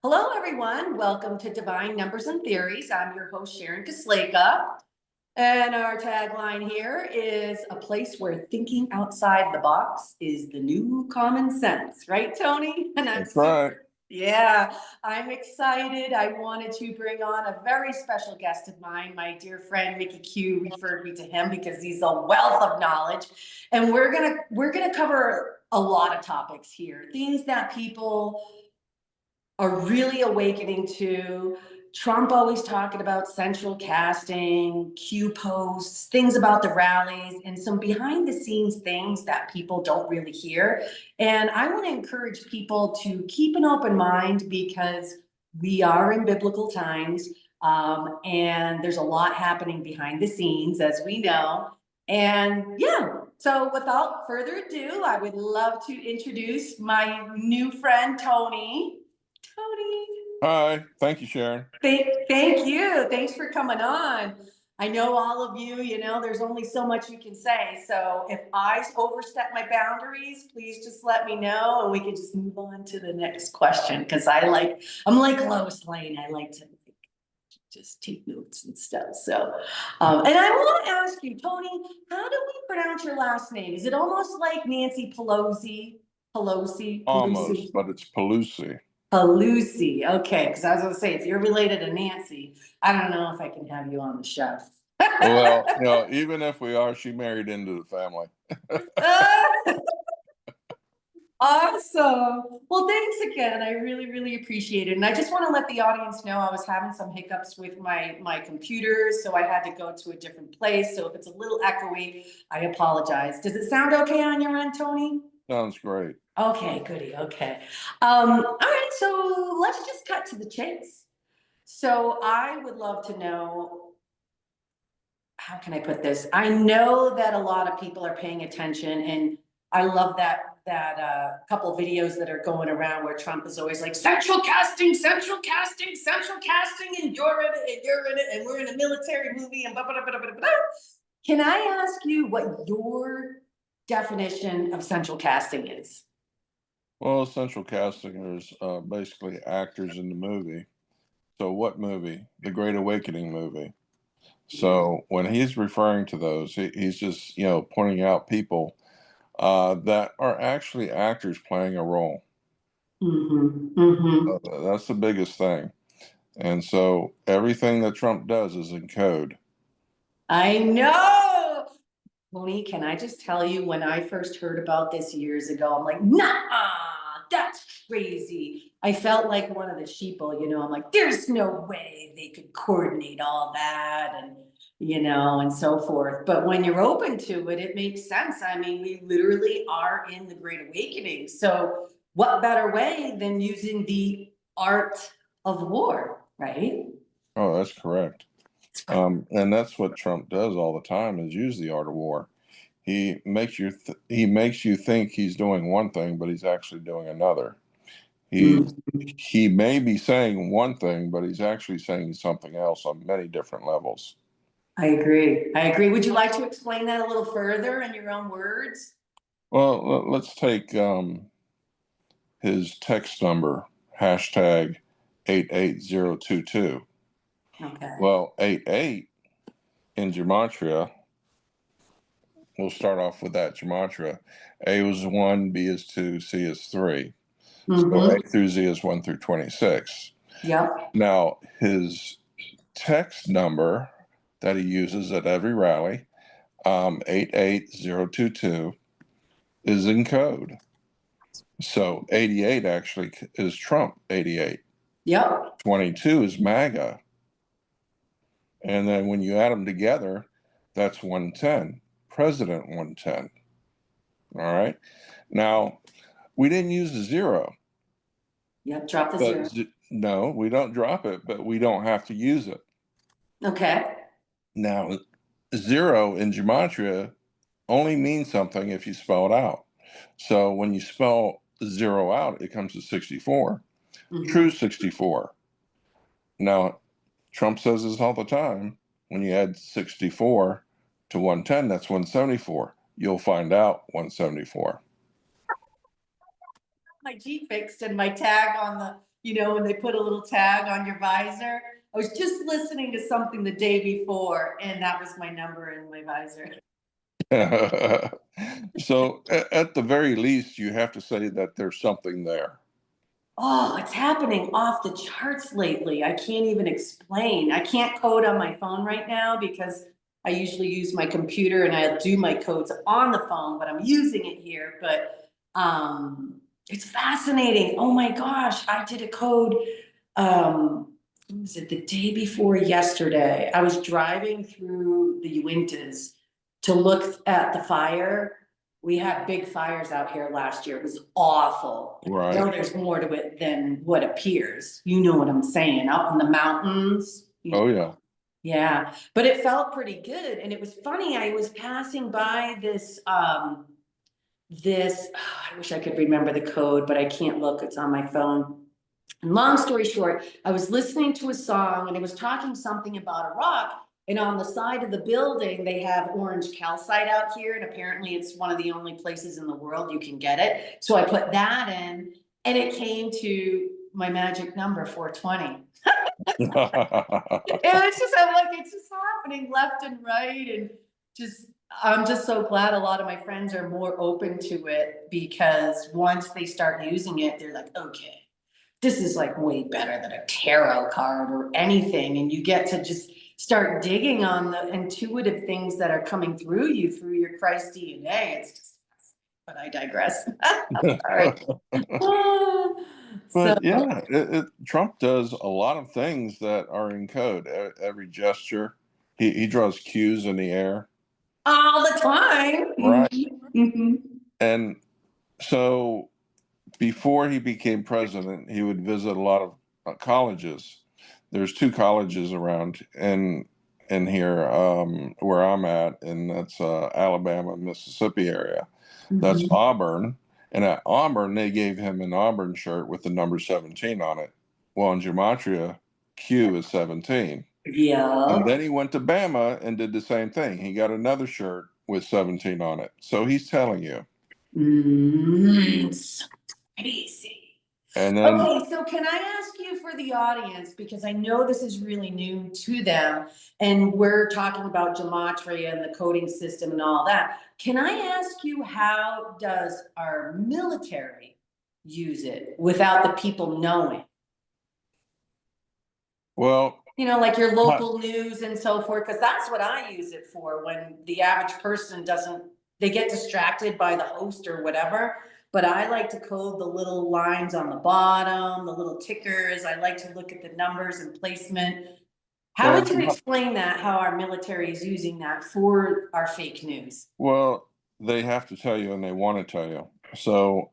Hello, everyone. Welcome to Divine Numbers and Theories. I'm your host, Sharon Kasleka. And our tagline here is a place where thinking outside the box is the new common sense. Right, Tony? And That's right. Yeah, I'm excited. I wanted to bring on a very special guest of mine. My dear friend Mickey Q referred me to him because he's a wealth of knowledge. And we're gonna cover a lot of topics here. Things that people are really awakening to. Trump always talking about central casting, Q posts, things about the rallies, and some behind the scenes things that people don't really hear. And I want to encourage people to keep an open mind because we are in biblical times, and there's a lot happening behind the scenes, as we know. And yeah, so without further ado, I would love to introduce my new friend, Tony. Tony. Hi, thank you, Sharon. Thank you. Thanks for coming on. I know all of you, there's only so much you can say. So if I overstep my boundaries, please just let me know and we can just move on to the next question. Cause I'm like Lois Lane. I like to just take notes and stuff. So, and I want to ask you, Tony, how do we pronounce your last name? Is it almost like Nancy Pelosi? Pelosi? Almost, but it's Pelusi. Pelusi. Okay, because I was going to say, if you're related to Nancy, I don't know if I can have you on the show. Well, even if we are, she married into the family. Awesome. Well, thanks again. I really, really appreciate it. And I just want to let the audience know I was having some hiccups with my computer, so I had to go to a different place. So if it's a little echoey, I apologize. Does it sound okay on your end, Tony? Sounds great. Okay, goody. Okay. All right. So let's just cut to the chase. So I would love to know, how can I put this? I know that a lot of people are paying attention, and I love that couple videos that are going around where Trump is always like central casting, central casting, central casting, and you're in it, and you're in it, and we're in a military movie, and blah, blah, blah, blah, blah, blah. Can I ask you what your definition of central casting is? Well, central casting is basically actors in the movie. So what movie? The Great Awakening movie. So when he's referring to those, he's just, pointing out people that are actually actors playing a role. Mm-hmm. Mm-hmm. That's the biggest thing. And so everything that Trump does is in code. I know. Tony, can I just tell you, when I first heard about this years ago, I'm like, nah, that's crazy. I felt like one of the sheeple, I'm like, there's no way they could coordinate all that and, and so forth. But when you're open to it, it makes sense. I mean, we literally are in the Great Awakening. So what better way than using the art of war, right? Oh, that's correct. And that's what Trump does all the time, is use the art of war. He makes you think he's doing one thing, but he's actually doing another. He may be saying one thing, but he's actually saying something else on many different levels. I agree. I agree. Would you like to explain that a little further in your own words? Well, let's take his text number, hashtag 88022. Okay. Well, 88 in Gematria, we'll start off with that Gematria. A is 1, B is 2, C is 3. So A through Z is 1 through 26. Yep. Now, his text number that he uses at every rally, 88022, is in code. So 88 actually is Trump 88. Yep. 22 is MAGA. And then when you add them together, that's 110, President 110. All right. Now, we didn't use the zero. Yep. Drop the zero. No, we don't drop it, but we don't have to use it. Okay. Now, zero in Gematria only means something if you spell it out. So when you spell zero out, it comes to 64. True 64. Now, Trump says this all the time. When you add 64 to 110, that's 174. You'll find out 174. My G fixed and my tag on you know, when they put a little tag on your visor. I was just listening to something the day before, and that was my number in my visor. So at the very least, you have to say that there's something there. Oh, it's happening off the charts lately. I can't even explain. I can't code on my phone right now because I usually use my computer and I'll do my codes on the phone, but I'm using it here. But it's fascinating. Oh my gosh, I did a code. What was it, the day before yesterday? I was driving through the Uintas to look at the fire. We had big fires out here last year. It was awful. I know Right. there's more to it than what appears. You know what I'm saying? Out in the mountains. Oh, yeah. Yeah, but it felt pretty good. And it was funny. I was passing by I wish I could remember the code, but I can't look. It's on my phone. And long story short, I was listening to a song and it was talking something about a rock. And on the side of the building, they have orange calcite out here. And apparently it's one of the only places in the world you can get it. So I put that in and it came to my magic number, 420. And it's just, I'm like, it's just happening left and right. And just, I'm just so glad a lot of my friends are more open to it because once they start using it, they're like, okay, this is like way better than a tarot card or anything. And you get to just start digging on the intuitive things that are coming through you through your Christ DNA. It's just, but I digress. Sorry. So, But yeah, Trump does a lot of things that are in code. Every gesture, he draws cues in the air. all the time. Right. Mm-hmm. And so before he became president, he would visit a lot of colleges. There's two colleges around in here where I'm at, and that's Alabama, Mississippi area. That's Mm-hmm. Auburn, and at Auburn they gave him an Auburn shirt with the number 17 on it. Well, in Gematria, Q is 17. And Yeah. then he went to Bama and did the same thing. He got another shirt with 17 on it. So he's telling you. So crazy. And then, Okay, so can I ask you for the audience, because I know this is really new to them, and we're talking about gematria and the coding system and all that. Can I ask you, how does our military use it without the people knowing? well, You know, like your huh, local news and so forth, because that's what I use it for when the average person doesn't, they get distracted by the host or whatever. But I like to code the little lines on the bottom, the little tickers. I like to look at the numbers and placement. How well, would you explain that, how our military is using that for our fake news? well, they have to tell you and they want to tell you. So,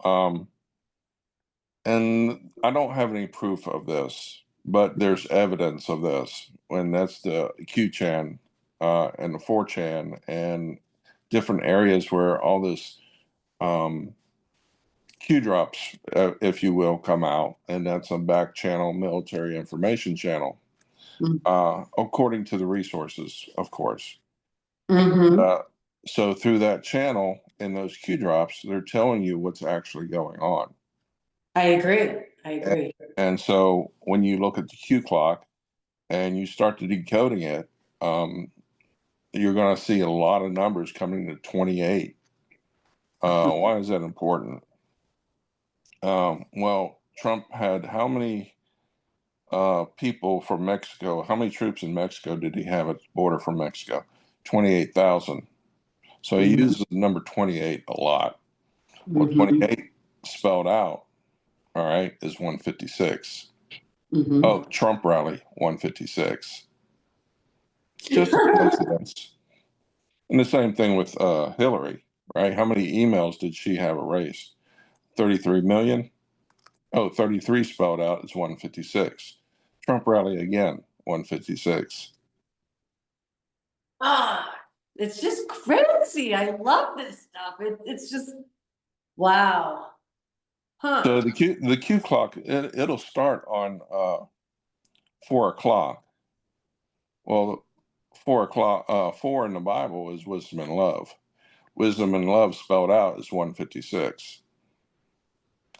and I don't have any proof of this, but there's evidence of this. And that's the QChan and the 4chan and different areas where all this um, Q drops, if you will, come out. And that's a back channel military information channel, according to the resources, of course. Mm-hmm. Uh, so through that channel in those Q drops, they're telling you what's actually going on. I agree. I And, agree. and so when you look at the Q clock and you start to decoding it, you're going to see a lot of numbers coming to 28. Why is that important? Well, Trump had how many people from Mexico? How many troops in Mexico did he have at the border from Mexico? 28,000. So he Mm-hmm. uses the number 28 a lot. Well, Mm-hmm. 28 spelled out, all right, is 156. Mm-hmm. Oh, Trump rally, 156. It's just a coincidence. And the same thing with Hillary, right? How many emails did she have erased? 33 million? Oh, 33 spelled out is 156. Trump rally again, 156. Ah, it's just crazy. I love this stuff. It's just wow. Huh. So the Q clock, it'll start on 4 o'clock. Well, 4 o'clock, 4 in the Bible is wisdom and love. Wisdom and love spelled out is 156.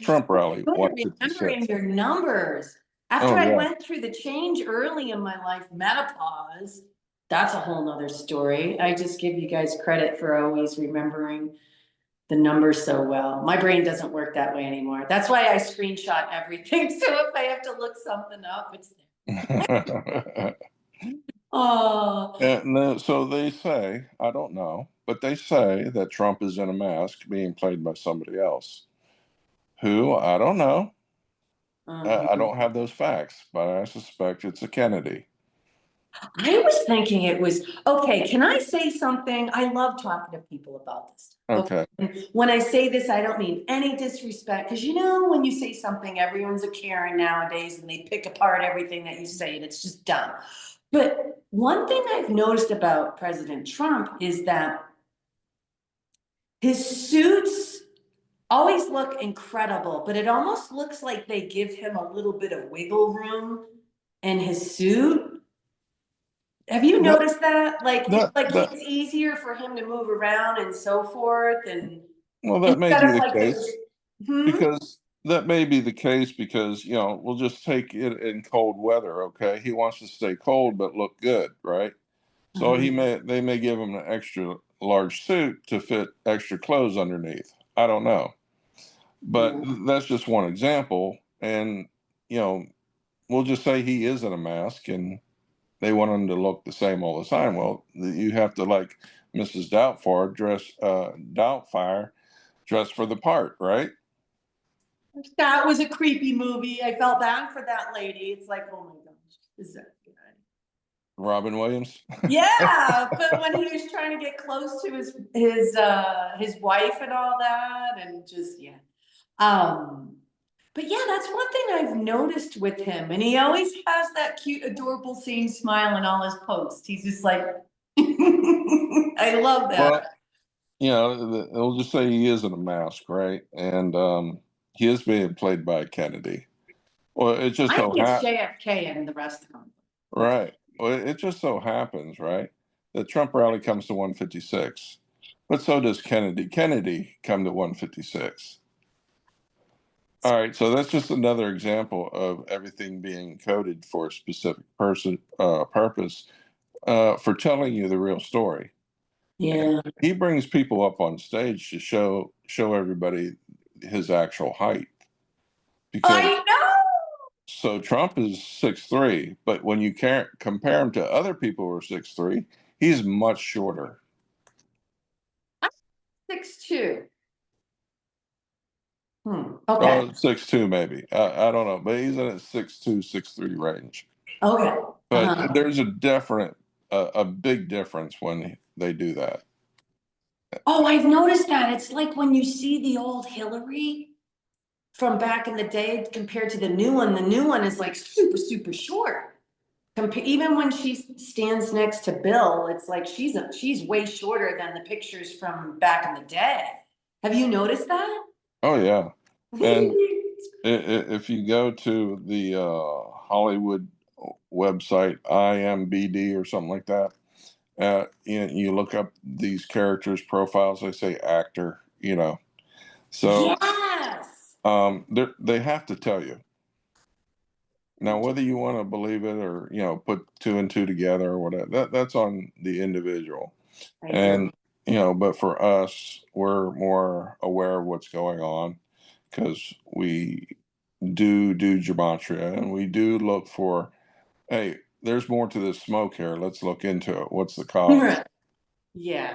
Trump rally, Good at remembering 156. your numbers. After Oh I yeah. went through the change early in my life, menopause, that's a whole nother story. I just give you guys credit for always remembering the numbers so well. My brain doesn't work that way anymore. That's why I screenshot everything. So if I have to look something up, it's there. Oh, And so they say, I don't know, but they say that Trump is in a mask being played by somebody else. Who? I don't know. I mhm. don't have those facts, but I suspect it's a Kennedy. I was thinking it was okay. Can I say something? I love talking to people about this. Okay. Okay. And when I say this, I don't mean any disrespect because you know, when you say something, everyone's a Karen nowadays and they pick apart everything that you say and it's just dumb. But one thing I've noticed about President Trump is that his suits always look incredible, but it almost looks like they give him a little bit of wiggle room in his suit. Have you That noticed that? Like it's that like that it's easier for him to move around and so forth, and well, that may instead be of the like those. case Hmm? because that may be the case because we'll just take it in cold weather. Okay, he wants to stay cold but look good, right? So Uh-huh. they may give him an extra large suit to fit extra clothes underneath. I don't know, but Yeah. that's just one example. And you know, we'll just say he is in a mask, and they want him to look the same all the time. Well, you have to like Mrs. Doubtfire, dress for the part, right? That was a creepy movie. I felt bad for that lady. It's like, oh my gosh, is that good? Robin Williams. Yeah, but when he was trying to get close to his wife and all that, and just yeah. Um, but yeah, that's one thing I've noticed with him, and he always has that cute, adorable, same smile in all his posts. He's just like, I love Well, that. they'll just say he is in a mask, right? And he is being played by Kennedy. Well, it just I so think it's ha- JFK and the rest of them. right. Well, it just so happens, right, that Trump rally comes to 156, but so does Kennedy. Kennedy come to 156. All right, so that's just another example of everything being coded for a specific purpose, for telling you the real story. And Yeah. he brings people up on stage to show everybody his actual height because I know. so Trump is 6'3", but when you compare him to other people who are 6'3", he's much shorter. I'm 6'2". Okay. 6'2" maybe. I don't know, but he's in a 6'2", 6'3" range. Okay. But Uh-huh. there's a big difference when they do that. Oh, I've noticed that. It's like when you see the old Hillary from back in the day compared to the new one is like super, super short. Even when she stands next to Bill, it's like she's way shorter than the pictures from back in the day. Have you noticed that? Oh yeah, and if you go to the Hollywood website, IMBD or something like that, you look up these characters' profiles. They say actor, so Yes. they have to tell you. Now, whether you want to believe it or put two and two together or whatever, that's on the individual. I agree. And but for us, we're more aware of what's going on because we do gematria and we do look for, hey, there's more to this smoke here. Let's look into it. What's the cause? Yeah.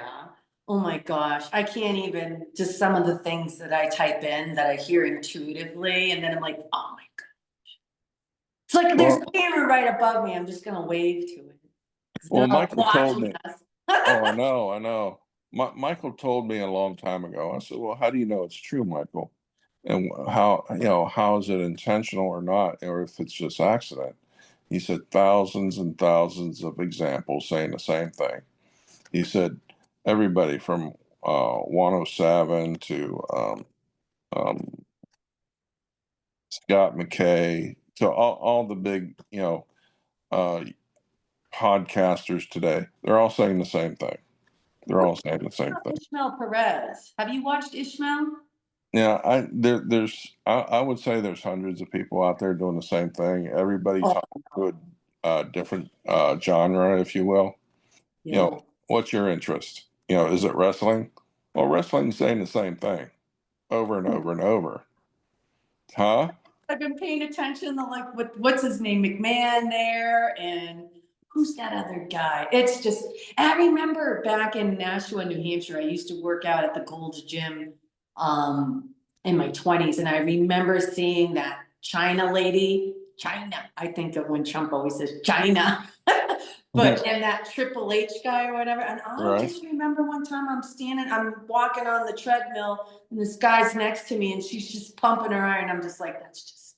Oh my gosh. I can't even just some of the things that I type in that I hear intuitively, and then I'm like, oh my God. It's like there's Well, a camera right above me. I'm just gonna wave to it. well, They're all Michael told watching me. us. Oh, I know. Michael told me a long time ago. I said, "Well, how do you know it's true, Michael? And how is it intentional or not, or if it's just accident?" He said, "Thousands and thousands of examples saying the same thing." He said, "Everybody from 107 to um, Scott McKay to all the big uh, podcasters today. They're all saying the same thing. They're all saying the same thing." Ishmael Perez. Have you watched Ishmael? Yeah, I would say there's hundreds of people out there doing the same thing. Everybody Oh, talks to a different genre, if you will. You yeah. know, what's your interest? You know, is it wrestling? Well, wrestling's saying the same thing over and over and over. Huh? I've been paying attention to like what's his name, McMahon there, and who's that other guy? It's just, and I remember back in Nashua, New Hampshire, I used to work out at the Gold's Gym in my 20s, and I remember seeing that China lady, China. I think of when Trump always says China. But and that Triple H guy or whatever. And I Right. just remember one time I'm walking on the treadmill and this guy's next to me and she's just pumping her iron. I'm just like, that's just,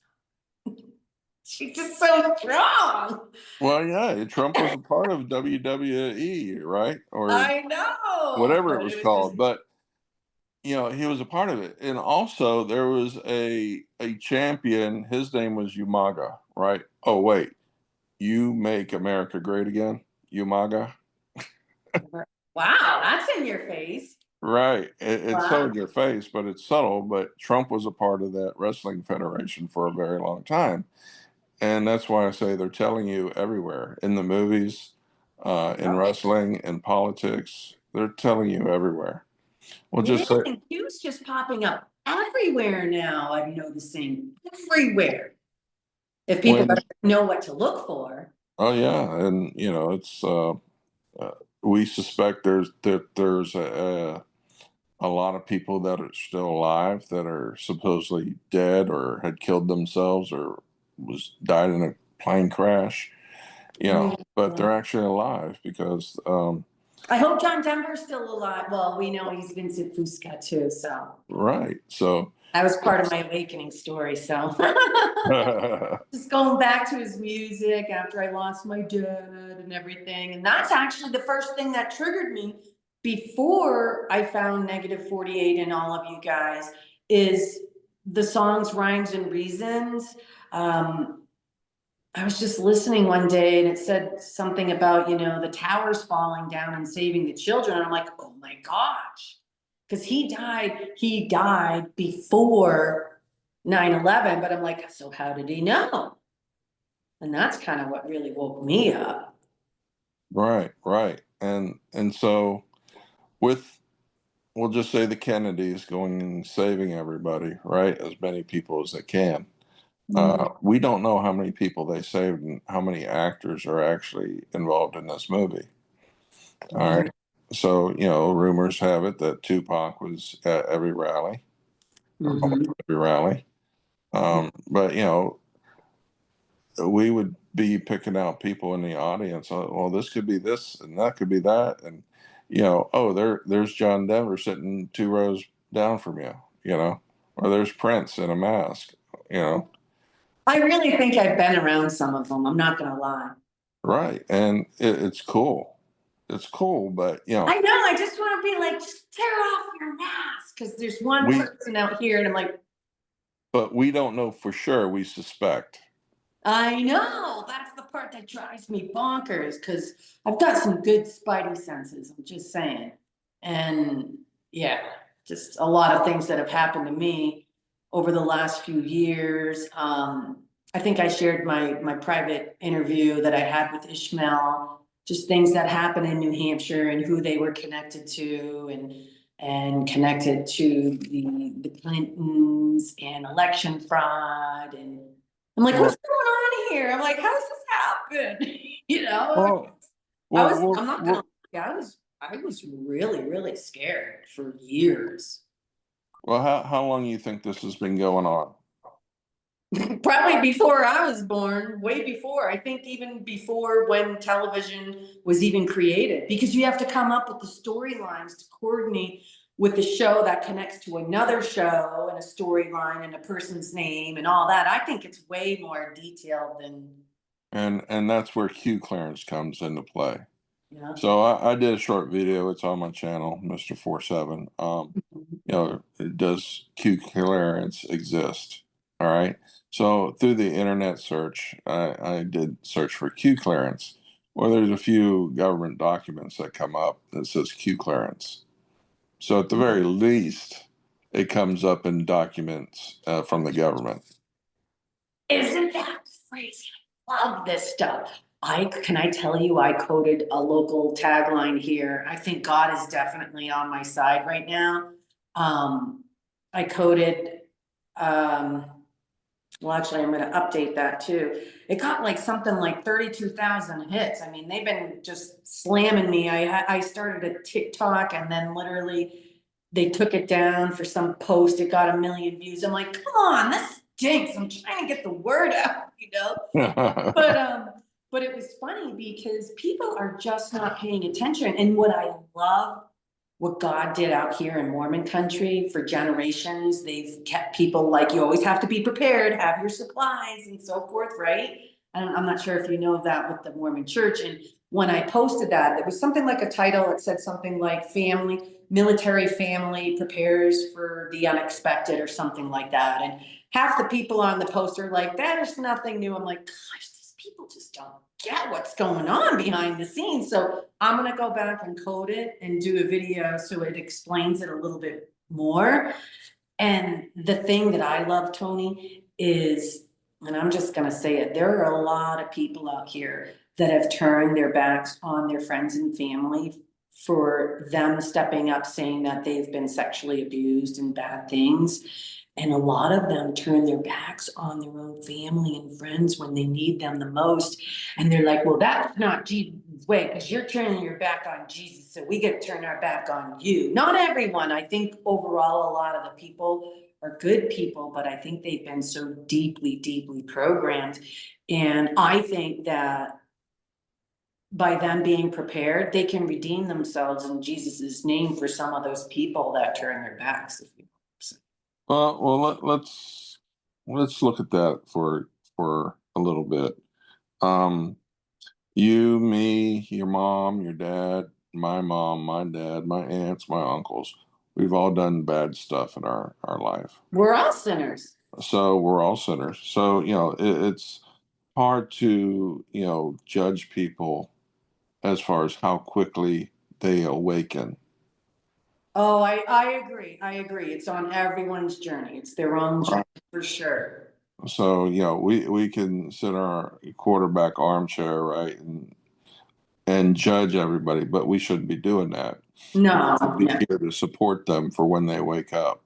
she's just so strong. Well, yeah, Trump was a part of WWE, right? Or I know. whatever it But was it was just, called. But you know, he was a part of it. And also there was a champion, his name was Umaga, right? Oh wait, you make America great again, Umaga. wow, that's in your face. Right. It's so Wow. in your face, but it's subtle. But Trump was a part of that wrestling federation for a very long time. And that's why I say they're telling you everywhere in the movies, in wrestling, in politics. They're telling you everywhere. Well, Yeah, just say, and Q's just popping up everywhere now. I'm noticing everywhere. If people when, know what to look for. oh, yeah. And, you know, we suspect there's a lot of people that are still alive that are supposedly dead or had killed themselves or died in a plane crash, you know, but Yeah. they're actually alive because I hope John Denver's still alive. Well, we know he's Vincent Fusca too, so right. So that was part of my awakening story. So just going back to his music after I lost my dad and everything. And that's actually the first thing that triggered me before I found Negative 48 and all of you guys is the songs Rhymes and Reasons. Um, I was just listening one day and it said something about, the towers falling down and saving the children. And I'm like, oh my gosh. Because he died before 9/11, but I'm like, so how did he know? And that's kind of what really woke me up. right, right. And so with we'll just say the Kennedys going and saving everybody, right? As many people as they can. We don't know how many people they saved and how many actors are actually involved in this movie. All right. So, you know, rumors have it that Tupac was at every rally, or almost Mm-hmm. every rally. But, you know, we would be picking out people in the audience. Well, this could be this and that could be that. And, you know, oh, there's John Denver sitting 2 rows down from you, you know, or there's Prince in a mask, you know. I really think I've been around some of them. I'm not going to lie. Right. And it's cool. It's cool, but, you know, I know. I just want to be like, just tear off your mask. Because there's one we, person out here, and I'm like, but we don't know for sure. We suspect. I know. That's the part that drives me bonkers because I've got some good spidey senses. I'm just saying. And yeah, just a lot of things that have happened to me over the last few years. I think I shared my private interview that I had with Ishmael, just things that happened in New Hampshire and who they were connected to and connected to the Clintons and election fraud and I'm like, Well, what's going on here? I'm like, how's this happen? You know, well, well, I'm not gonna lie, I was really, really scared for years. well, how long do you think this has been going on? Probably before I was born, way before. I think even before when television was even created, because you have to come up with the storylines to coordinate with the show that connects to another show and a storyline and a person's name and all that. I think it's way more detailed than, And that's where Q clearance comes into play. you know. So I did a short video. It's on my channel, Mr. 47. You know, does Q clearance exist? All right. So through the internet search, I did search for Q clearance. Well, there's a few government documents that come up that says Q clearance. So at the very least, it comes up in documents from the government. Isn't that crazy? I love this stuff. Can I tell you, I quoted a local tagline here. I think God is definitely on my side right now. I quoted, um, well, actually, I'm gonna update that too. It got like something like 32,000 hits. I mean, they've been just slamming me. I started a TikTok and then literally they took it down for some post. It got 1 million views. I'm like, come on, this stinks. I'm trying to get the word out, you know? But but it was funny because people are just not paying attention. And what I love, what God did out here in Mormon country for generations, they've kept people like, you always have to be prepared, have your supplies and so forth, right? And I'm not sure if you know that with the Mormon church. And when I posted that, there was something like a title that said something like military family prepares for the unexpected or something like that. And half the people on the post are like, that is nothing new. I'm like, gosh, these people just don't get what's going on behind the scenes. So I'm going to go back and code it and do a video so it explains it a little bit more. And the thing that I love, Tony, is, and I'm just going to say it, there are a lot of people out here that have turned their backs on their friends and family for them stepping up saying that they've been sexually abused and bad things. And a lot of them turn their backs on their own family and friends when they need them the most. And they're like, well, that's not Jesus' way because you're turning your back on Jesus. So we get to turn our back on you. Not everyone. I think overall, a lot of the people are good people, but I think they've been so deeply, deeply programmed. And I think that by them being prepared, they can redeem themselves in Jesus's name for some of those people that turn their backs. If you know. Let's look at that for a little bit. You, me, your mom, your dad, my mom, my dad, my aunts, my uncles. We've all done bad stuff in our life. We're all sinners. So we're all sinners. So, it's hard to, judge people as far as how quickly they awaken. Oh, I agree. I agree. It's on everyone's journey. It's their own journey for sure. So, we can sit in our quarterback armchair, right, and judge everybody, but we shouldn't be doing that. No, We should be no. here to support them for when they wake up.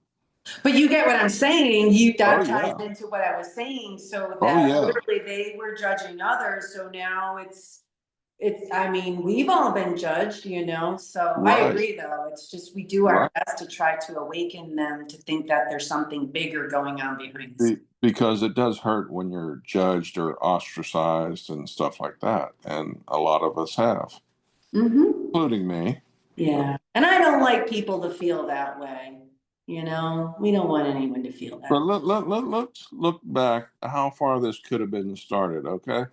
But you get what I'm saying. Oh That ties yeah. into what I was saying. So Oh that yeah. literally they were judging others. So now I mean, we've all been judged, you know. So I Right. agree though. It's just we do our Right. best to try to awaken them to think that there's something bigger going on behind the scenes. Because it does hurt when you're judged or ostracized and stuff like that, and a lot of us have, Mm-hmm. including me. Yeah. And I don't like people to feel that way. You know, we don't want anyone to feel But that. let's look back how far this could have been started, okay?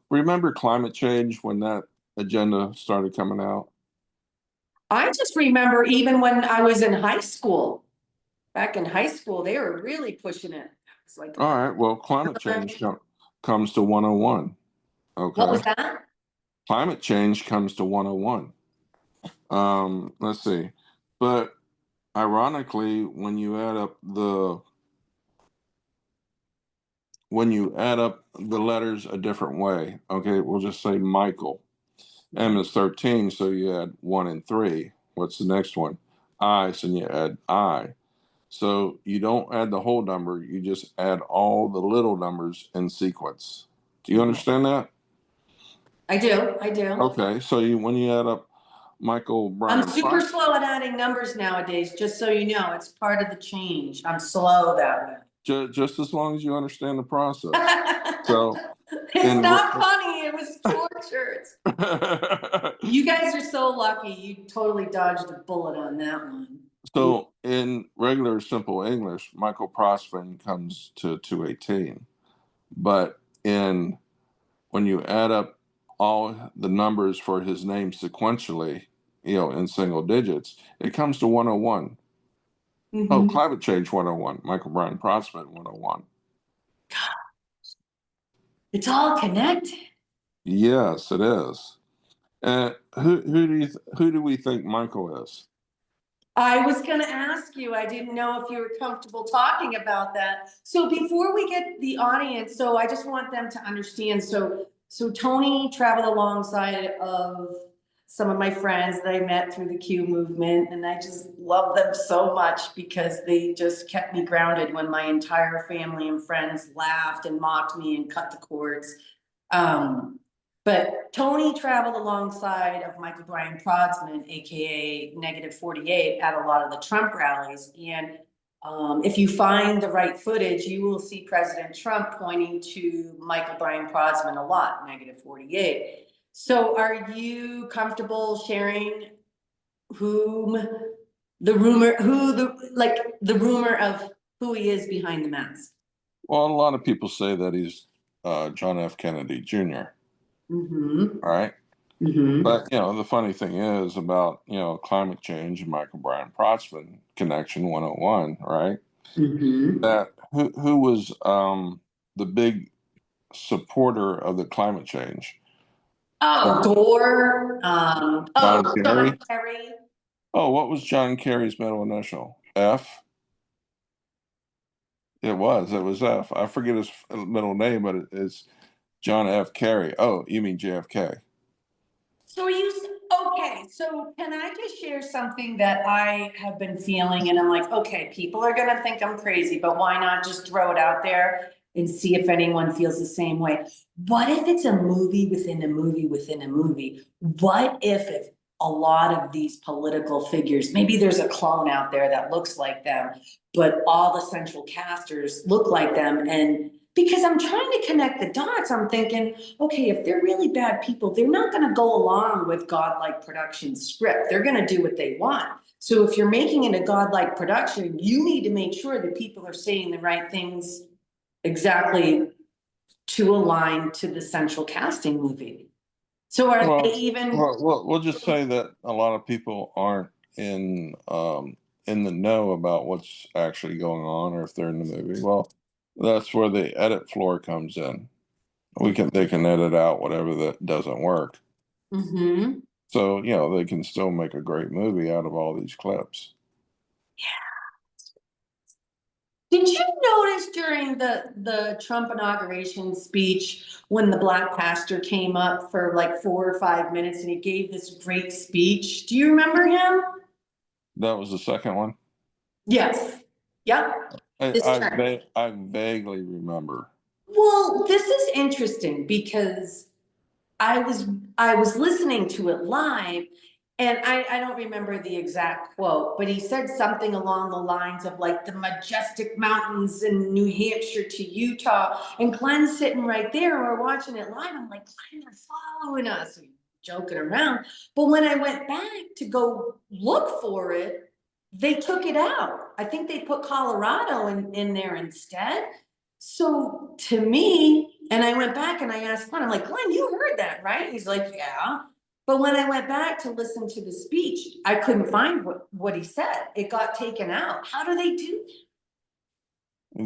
Remember climate change when that agenda started coming out? I just remember even when I was in high school, back in high school, they were really pushing it. It's like, All right, well, climate change comes to 101, what was okay? that? Climate change comes to 101. Let's see. But ironically, when you add up the letters a different way, okay, we'll just say Michael. M is 13, so you add 1 and 3. What's the next one? I, so you add I. So you don't add the whole number, you just add all the little numbers in sequence. Do you understand that? I do. I do. Okay, so when you add up Michael I'm Brian super Price, slow at adding numbers nowadays, just so you know. It's part of the change. I'm slow that way. just as long as you understand the process. So It's in not funny. It was torture. You guys are so lucky. You totally dodged a bullet on that one. so in regular simple English, Michael Prosper comes to 218. But in when you add up all the numbers for his name sequentially, in single digits, it comes to 101. Oh, Mm-hmm. climate change 101, Michael Brian Prospect 101. It's all connected. Yes, it is. Who do we think Michael is? I was gonna ask you, I didn't know if you were comfortable talking about that. So before we get the audience, so I just want them to understand, so Tony traveled alongside of some of my friends that I met through the Q movement, and I just love them so much because they just kept me grounded when my entire family and friends laughed and mocked me and cut the cords. Um, but Tony traveled alongside of Michael Brian Prodsman, AKA -48, at a lot of the Trump rallies. And if you find the right footage, you will see President Trump pointing to Michael Brian Prodsman a lot, -48. So are you comfortable sharing whom the rumor of who he is behind the mask? Well, a lot of people say that he's John F. Kennedy Jr. Mm-hmm. All right. Mm-hmm. But the funny thing is about climate change and Michael Brian Protsman connection 101, right? Mm-hmm. That who was the big supporter of the climate change? Oh, Gore. John John Kerry. Kerry. Oh, what was John Kerry's middle initial? F. It was F. I forget his middle name, but it's John F. Kerry. Oh, you mean JFK? So okay? So can I just share something that I have been feeling, and I'm like, okay, people are gonna think I'm crazy, but why not just throw it out there and see if anyone feels the same way? What if it's a movie within a movie within a movie? What if a lot of these political figures, maybe there's a clone out there that looks like them, but all the central casters look like them, and because I'm trying to connect the dots, I'm thinking, okay, if they're really bad people, they're not going to go along with Godlike Productions script. They're going to do what they want. So if you're making it a Godlike production, you need to make sure that people are saying the right things exactly to align to the central casting movie. So are they Well, even? we'll just say that a lot of people aren't in the know about what's actually going on, or if they're in the movie. Well, that's where the edit floor comes in. They can edit out whatever that doesn't work. Mm-hmm. So they can still make a great movie out of all these clips. Did you notice during the Trump inauguration speech when the black pastor came up for like 4 or 5 minutes and he gave this great speech? Do you remember him? That was the second one. Yes. Yep. This term. I vaguely remember. Well, this is interesting because I was I was listening to it live, and I don't remember the exact quote, but he said something along the lines of like the majestic mountains in New Hampshire to Utah, and Glenn's sitting right there, and we're watching it live. I'm like, Glenn, they're following us, and joking around. But when I went back to go look for it, they took it out. I think they put Colorado in there instead. So to me, and I went back and I asked Glenn, I'm like, Glenn, you heard that, right? He's like, yeah. But when I went back to listen to the speech, I couldn't find what he said. It got taken out. How do they do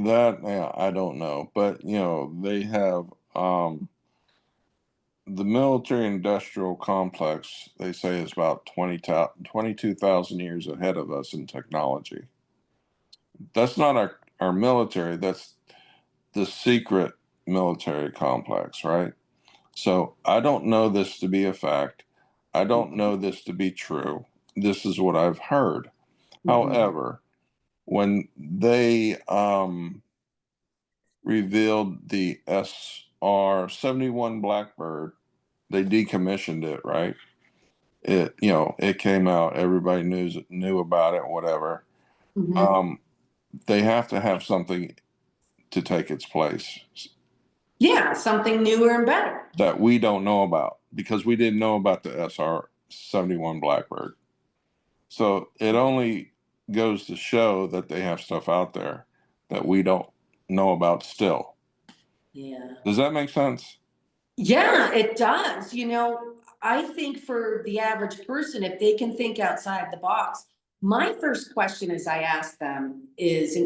That I don't know, but they have the military industrial complex. They say is about 22,000 years ahead of us in technology. That's not our military. That's the secret military complex, right? So I don't know this to be a fact. I don't know this to be true. This is what I've heard. that? However, when they revealed the SR-71 Blackbird, they decommissioned it, right? It came out. Everybody knew about it. Whatever. Mm-hmm. Um, they have to have something to take its place Yeah, something newer and better. that we don't know about because we didn't know about the SR-71 Blackbird. So it only goes to show that they have stuff out there that we don't know about still. Yeah. Does that make sense? Yeah, it does. I think for the average person, if they can think outside the box, my first question as I ask them is,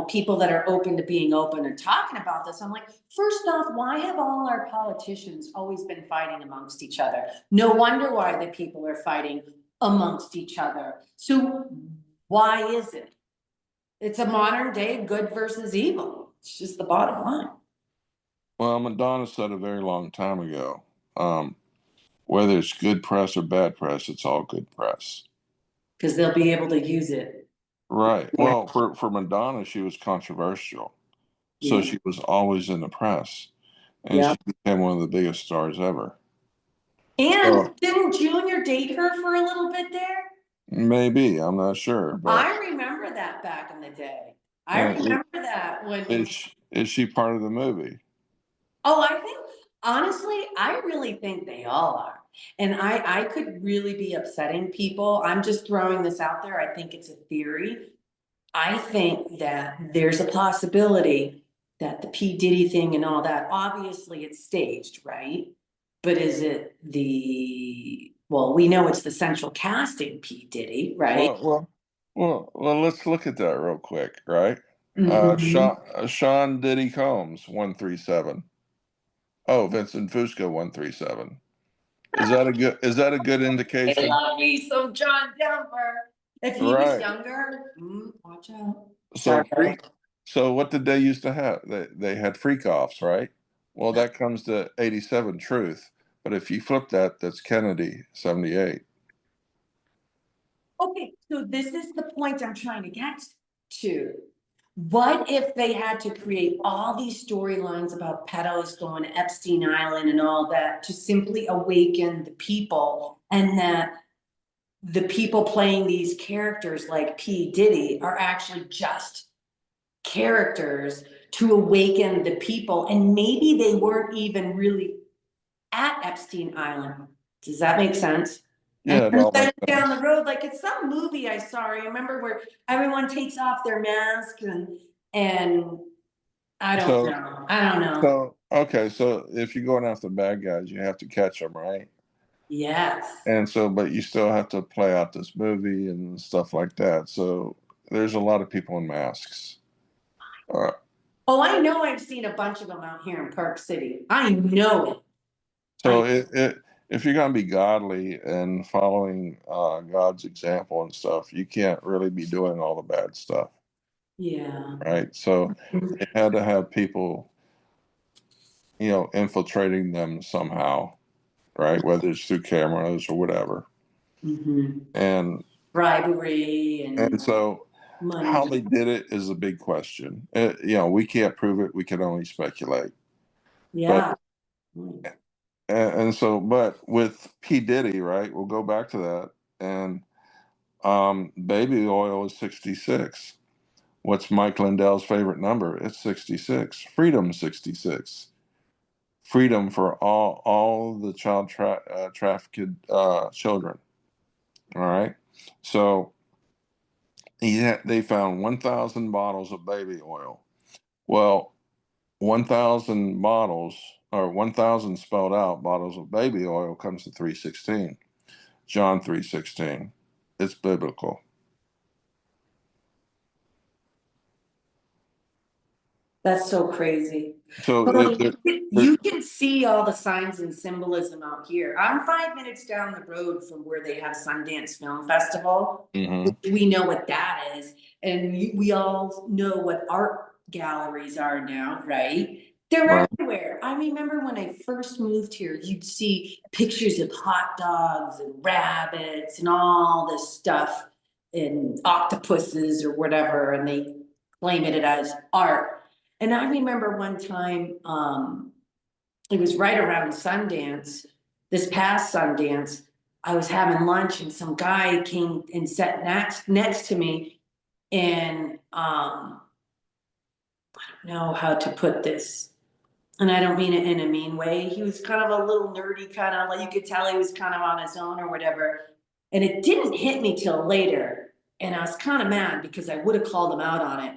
people that are open to being open and talking about this, I'm like, first off, why have all our politicians always been fighting amongst each other? No wonder why the people are fighting amongst each other. So Why is it? It's a modern day good versus evil. It's just the bottom line. Well, Madonna said a very long time ago, whether it's good press or bad press, it's all good press. Because they'll be able to use it. Right. Well, for Madonna, she was controversial. So Yeah. she was always in the press. And Yeah. she became one of the biggest stars ever. And So didn't Junior date her for a little bit there? maybe, I'm not sure, but I remember that back in the day. I uh, remember that when, is she part of the movie? oh, I think, honestly, I really think they all are. And I could really be upsetting people. I'm just throwing this out there. I think it's a theory. I think that there's a possibility that the P. Diddy thing and all that, obviously it's staged, right? But is it well, we know it's the central casting P. Diddy, right? Well, let's look at that real quick, right? Mm-hmm. Sean Diddy Combs, 137. Oh, Vincent Fusco, 137. Is that a good I indication? love me some John Denver. If he was Right. younger, watch out. So Sorry. so what did they used to have? They had freak offs, right? Well, that comes to 87 truth. But if you flip that, that's Kennedy, 78. Okay, so this is the point I'm trying to get to. What if they had to create all these storylines about pedos going to Epstein Island and all that to simply awaken the people, and that the people playing these characters like P. Diddy are actually just characters to awaken the people, and maybe they weren't even really at Epstein Island. Does that make sense? And Yeah, it all then makes down the sense. road, like it's some movie I saw, I remember, where everyone takes off their mask and I don't So know. I don't know. okay, so if you're going after bad guys, you have to catch them, right? Yes. And so, but you still have to play out this movie and stuff like that. So there's a lot of people in masks. Uh, Oh, I know, I've seen a bunch of them out here in Park City. I know it. I so if you're going to be godly and following God's example and stuff, you can't really be doing all the bad stuff, yeah. right? So they had to have people, infiltrating them somehow, right? Whether it's through cameras or whatever. Mm-hmm. And Bribery and and so how money. they did it is a big question. We can't prove it. We can only speculate. But Yeah. but with P Diddy, right? We'll go back to that. And baby oil is 66. What's Mike Lindell's favorite number? It's 66. Freedom 66. Freedom for all the trafficked children. All right. So they found 1,000 bottles of baby oil. Well, 1,000 bottles, or 1,000 spelled out bottles of baby oil, comes to 316. John 3:16. It's biblical. That's so crazy. So But like, there, you can see all the signs and symbolism out here. I'm 5 minutes down the road from where they have Sundance Film Festival. hmm We know what that is, and we all know what art galleries are now, right? They're right. everywhere. I remember when I first moved here, you'd see pictures of hot dogs and rabbits and all this stuff, and octopuses or whatever, and they claim it as art. And I remember one time, it was right around Sundance, this past Sundance. I was having lunch and some guy came and sat next to me, and I don't know how to put this, and I don't mean it in a mean way. He was kind of a little nerdy, kind of like, you could tell he was kind of on his own or whatever. And it didn't hit me till later, and I was kind of mad because I would have called him out on it.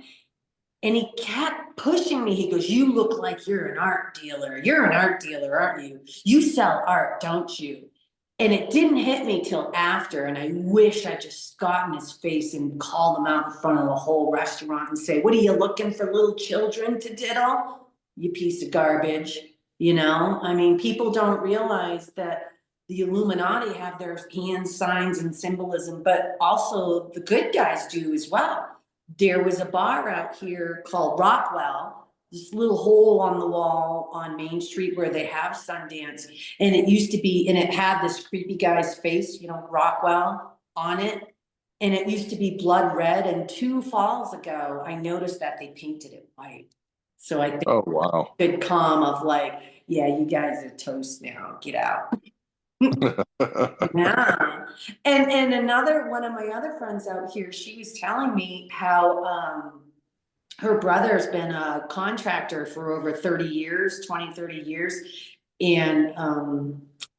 And he kept pushing me. He goes, "You look like you're an art dealer. You're an art dealer, aren't you? You sell art, don't you?" And it didn't hit me till after. And I wish I just got in his face and called him out in front of the whole restaurant and say, "What are you looking for little children to diddle? You piece of garbage." I mean, people don't realize that the Illuminati have their hand signs and symbolism, but also the good guys do as well. There was a bar out here called Rockwell, this little hole on the wall on Main Street where they have Sundance. And it used to be, and it had this creepy guy's face, you know, Rockwell on it. And it used to be blood red. And 2 falls ago, I noticed that they painted it white. So I think Oh, wow. good calm of like, yeah, you guys are toast now. Get out. Yeah. And another one of my other friends out here, she was telling me how her brother's been a contractor for over 30 years, 20, 30 years, and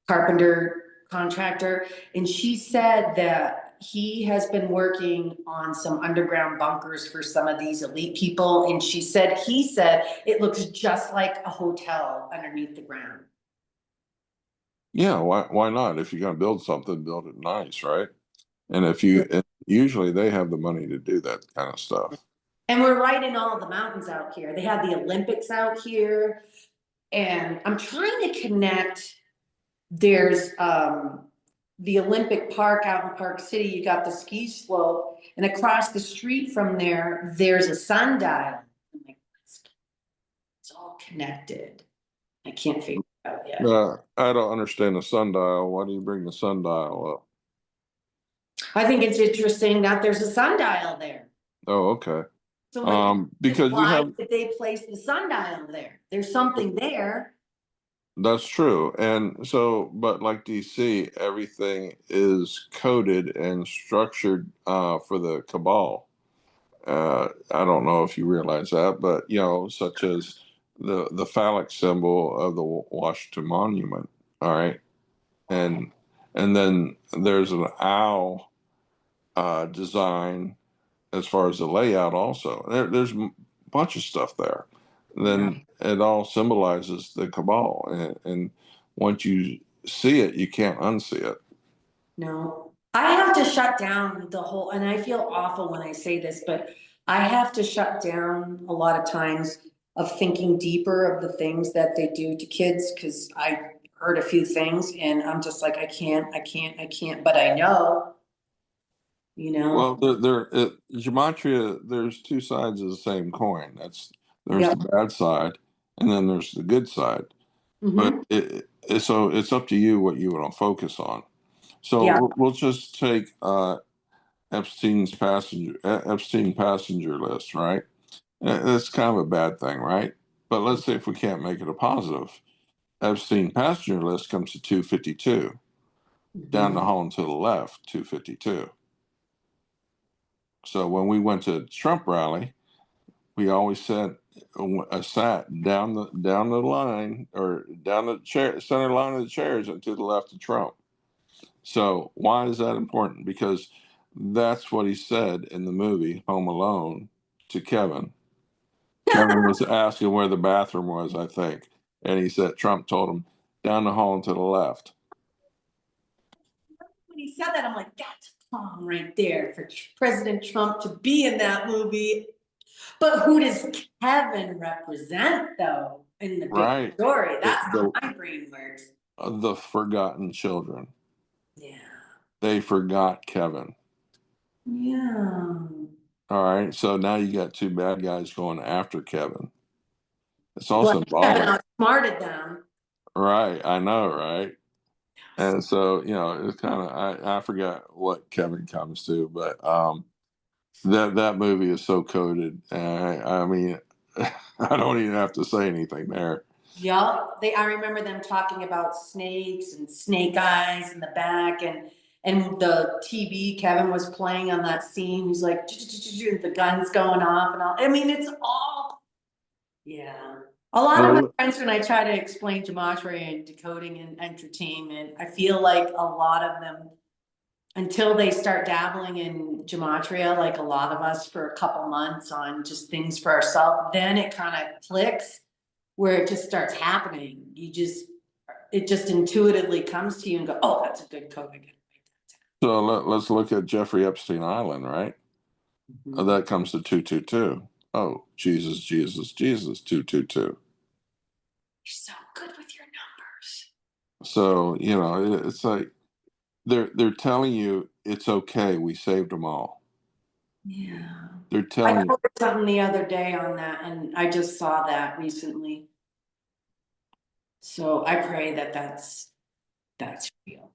carpenter contractor. And she said that he has been working on some underground bunkers for some of these elite people. And he said it looks just like a hotel underneath the ground. Yeah, why not? If you're going to build something, build it nice, right? And and usually they have the money to do that kind of stuff. And we're right in all the mountains out here. They have the Olympics out here. And I'm trying to connect. There's the Olympic Park out in Park City. You got the ski slope, and across the street from there, there's a sundial. I'm like, it's all connected. I can't figure it out yet. I don't understand the sundial. Why do you bring the sundial up? I think it's interesting that there's a sundial there. Oh, okay. So Because you why have, did they place the sundial there? There's something there. that's true. And so, but like DC, everything is coded and structured for the cabal. I don't know if you realize that, but such as the phallic symbol of the Washington Monument. All right, and and then there's an owl design as far as the layout. Also, there's a bunch of stuff there. Then it all symbolizes the cabal, and once you see it, you can't unsee it. No, I have to shut down the whole, and I feel awful when I say this, but I have to shut down a lot of times of thinking deeper of the things that they do to kids, because I heard a few things and I'm just like, I can't, but I know, you know. Well, gematria. There's two sides of the same coin. There's Yeah. the bad side, and then there's the good side. But Mm-hmm. so it's up to you what you want to focus on. So Yeah. we'll just take Epstein passenger list, right? That's kind of a bad thing, right? But let's see if we can't make it a positive. Epstein passenger list comes to 252. Down Mm-hmm. the hall and to the left, 252. So when we went to Trump rally, we always sat down the line, or down the center line of the chairs, and to the left of Trump. So why is that important? Because that's what he said in the movie Home Alone to Kevin. Kevin was asking where the bathroom was, I think, and he said Trump told him down the hall and to the left. When he said that, I'm like, that's bomb right there for President Trump to be in that movie. But who does Kevin represent, though, in the big Right. story? The, That's how the, my brain works. the forgotten children. Yeah. They forgot Kevin. Yeah. All right. So now you got two bad guys going after Kevin. It's all Well, Kevin symbolic. outsmarted them. Right. I know, right? And so, it's kind of, I forgot what Kevin comes to, but that movie is so coded. I mean, I don't even have to say anything there. Yup. I remember them talking about snakes and snake eyes in the back, and the TV Kevin was playing on that scene. He's like, the gun's going off and all. I mean, it's all, yeah. A lot of my Well, friends, when I try to explain gematria and decoding and entertainment, I feel like a lot of them, until they start dabbling in gematria, like a lot of us for a couple months on just things for ourselves, then it kind of clicks where it just starts happening. It just intuitively comes to you and go, oh, that's a good code. I gotta write so let's look at Jeffrey Epstein Island, right? that down. That comes to 222. Oh, Jesus, Jesus, Jesus, 222. You're so good with your numbers. So, it's like they're telling you it's okay. We saved them all. Yeah. They're I telling you, covered something the other day on that, and I just saw that recently. So I pray that that's real.